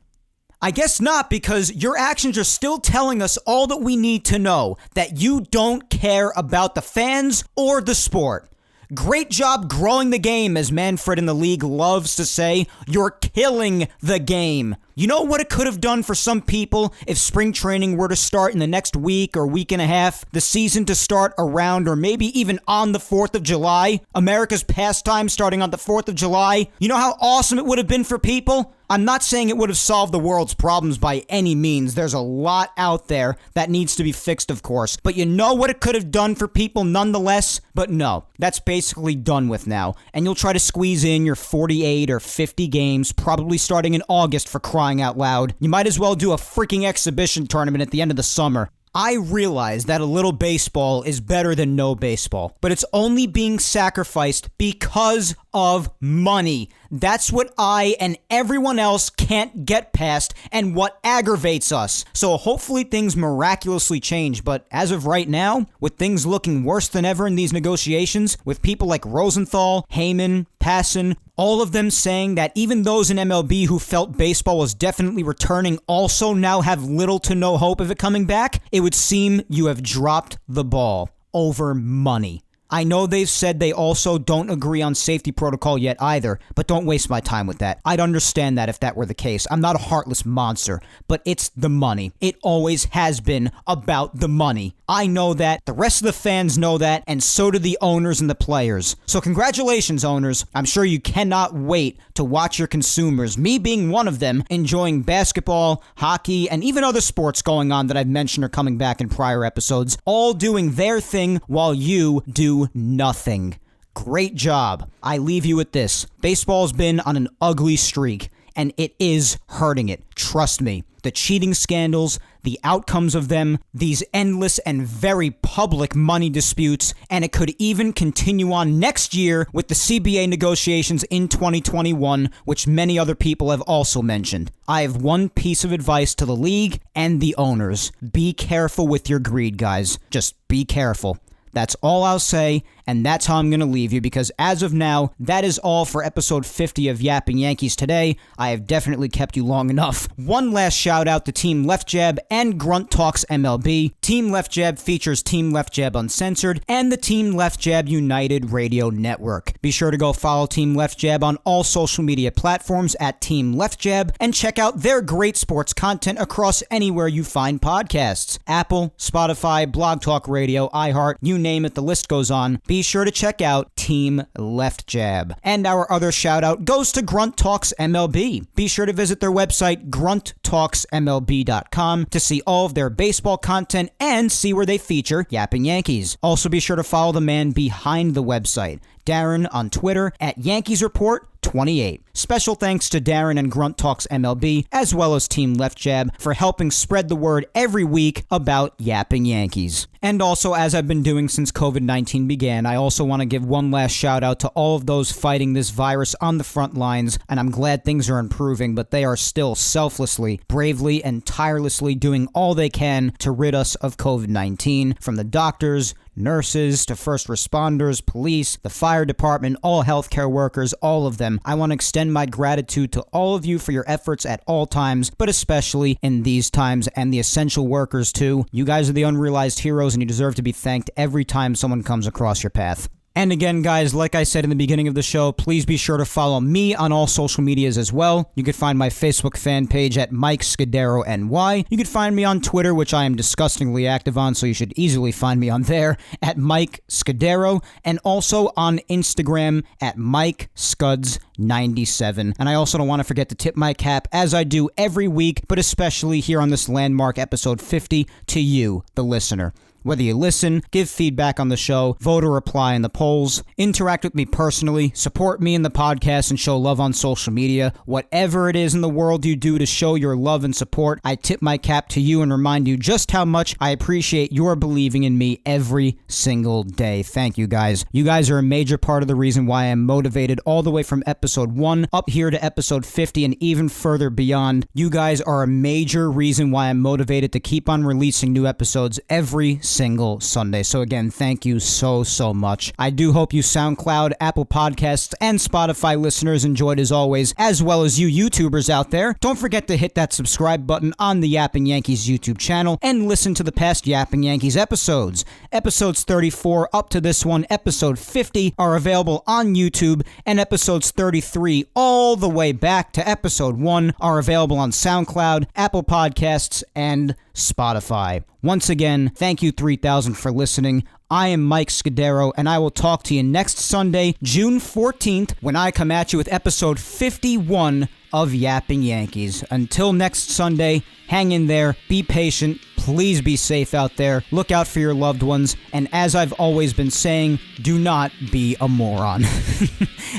I guess not, because your actions are still telling us all that we need to know, that you don't care about the fans or the sport. Great job growing the game, as Manfred in the league loves to say. You're killing the game. You know what it could have done for some people if spring training were to start in the next week or week and a half? The season to start around or maybe even on the 4th of July? America's pastime starting on the 4th of July? You know how awesome it would have been for people? I'm not saying it would have solved the world's problems by any means. There's a lot out there that needs to be fixed, of course. But you know what it could have done for people nonetheless? But no, that's basically done with now. And you'll try to squeeze in your 48 or 50 games, probably starting in August, for crying out loud. You might as well do a freaking exhibition tournament at the end of the summer. I realize that a little baseball is better than no baseball, but it's only being sacrificed because of money. That's what I and everyone else can't get past and what aggravates us. So hopefully things miraculously change, but as of right now, with things looking worse than ever in these negotiations, with people like Rosenthal, Heyman, Passan, all of them saying that even those in MLB who felt baseball was definitely returning also now have little to no hope of it coming back, it would seem you have dropped the ball over money. I know they've said they also don't agree on safety protocol yet either, but don't waste my time with that. I'd understand that if that were the case. I'm not a heartless monster, but it's the money. It always has been about the money. I know that, the rest of the fans know that, and so do the owners and the players. So congratulations, owners. I'm sure you cannot wait to watch your consumers, me being one of them, enjoying basketball, hockey, and even other sports going on that I've mentioned are coming back in prior episodes, all doing their thing while you do nothing. Great job. I leave you with this. Baseball's been on an ugly streak, and it is hurting it. Trust me. The cheating scandals, the outcomes of them, these endless and very public money disputes, and it could even continue on next year with the CBA negotiations in 2021, which many other people have also mentioned. I have one piece of advice to the league and the owners. Be careful with your greed, guys. Just be careful. That's all I'll say, And that's how I'm going to leave you, because as of now, that is all for episode 50 of Yapping Yankees today. I have definitely kept you long enough. One last shout out to Team Left Jab and Grunt Talks MLB. Team Left Jab features Team Left Jab Uncensored and the Team Left Jab United Radio Network. Be sure to go follow Team Left Jab on all social media platforms at Team Left Jab and check out their great sports content across anywhere you find podcasts. Apple, Spotify, Blog Talk Radio, iHeart, you name it, the list goes on. Be sure to check out Team Left Jab. And our other shout out goes to Grunt Talks MLB. Be sure to visit their website, grunttalksmlb.com, to see all of their baseball content and see where they feature Yapping Yankees. Also be sure to follow the man behind the website, Darren, on Twitter at Yankees Report 28. Special thanks to Darren and Grunt Talks MLB, as well as Team Left Jab, for helping spread the word every week about Yapping Yankees. And also, as I've been doing since COVID-19 began, I also want to give one last shout out to all of those fighting this virus on the front lines, and I'm glad things are improving, but they are still selflessly, bravely, and tirelessly doing all they can to rid us of COVID-19, from the doctors, nurses, to first responders, police, the fire department, all healthcare workers, all of them. I want to extend my gratitude to all of you for your efforts at all times, but especially in these times, and the essential workers too. You guys are the unrealized heroes, and you deserve to be thanked every time someone comes across your path. And again, guys, like I said in the beginning of the show, please be sure to follow me on all social medias as well. You can find my Facebook fan page at Mike Scudiero NY. You can find me on Twitter, which I am disgustingly active on, so you should easily find me on there, at Mike Scudiero, and also on Instagram at Mike Scuds97. And I also don't want to forget to tip my cap, as I do every week, but especially here on this landmark episode 50, to you, the listener. Whether you listen, give feedback on the show, vote or reply in the polls, interact with me personally, support me in the podcast, and show love on social media, whatever it is in the world you do to show your love and support, I tip my cap to you and remind you just how much I appreciate your believing in me every single day. Thank you, guys. You guys are a major part of the reason why I'm motivated all the way from episode 1 up here to episode 50 and even further beyond. You guys are a major reason why I'm motivated to keep on releasing new episodes every single Sunday. So again, thank you so much. I do hope you SoundCloud, Apple Podcasts, and Spotify listeners enjoyed as always, as well as you YouTubers out there. Don't forget to hit that subscribe button on the Yapping Yankees YouTube channel and listen to the past Yapping Yankees episodes. Episodes 34 up to this one, episode 50, are available on YouTube, and episodes 33 all the way back to episode 1 are available on SoundCloud, Apple Podcasts, and Spotify. Once again, thank you 3,000 for listening. I am Mike Scudiero, and I will talk to you next Sunday, June 14th, when I come at you with episode 51 of Yapping Yankees. Until next Sunday, hang in there, be patient, please be safe out there, look out for your loved ones, and as I've always been saying, do not be a moron.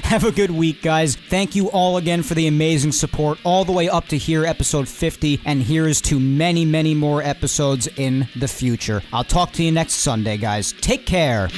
Have a good week, guys. Thank you all again for the amazing support all the way up to here, episode 50, and here's to many more episodes in the future. I'll talk to you next Sunday, guys. Take care.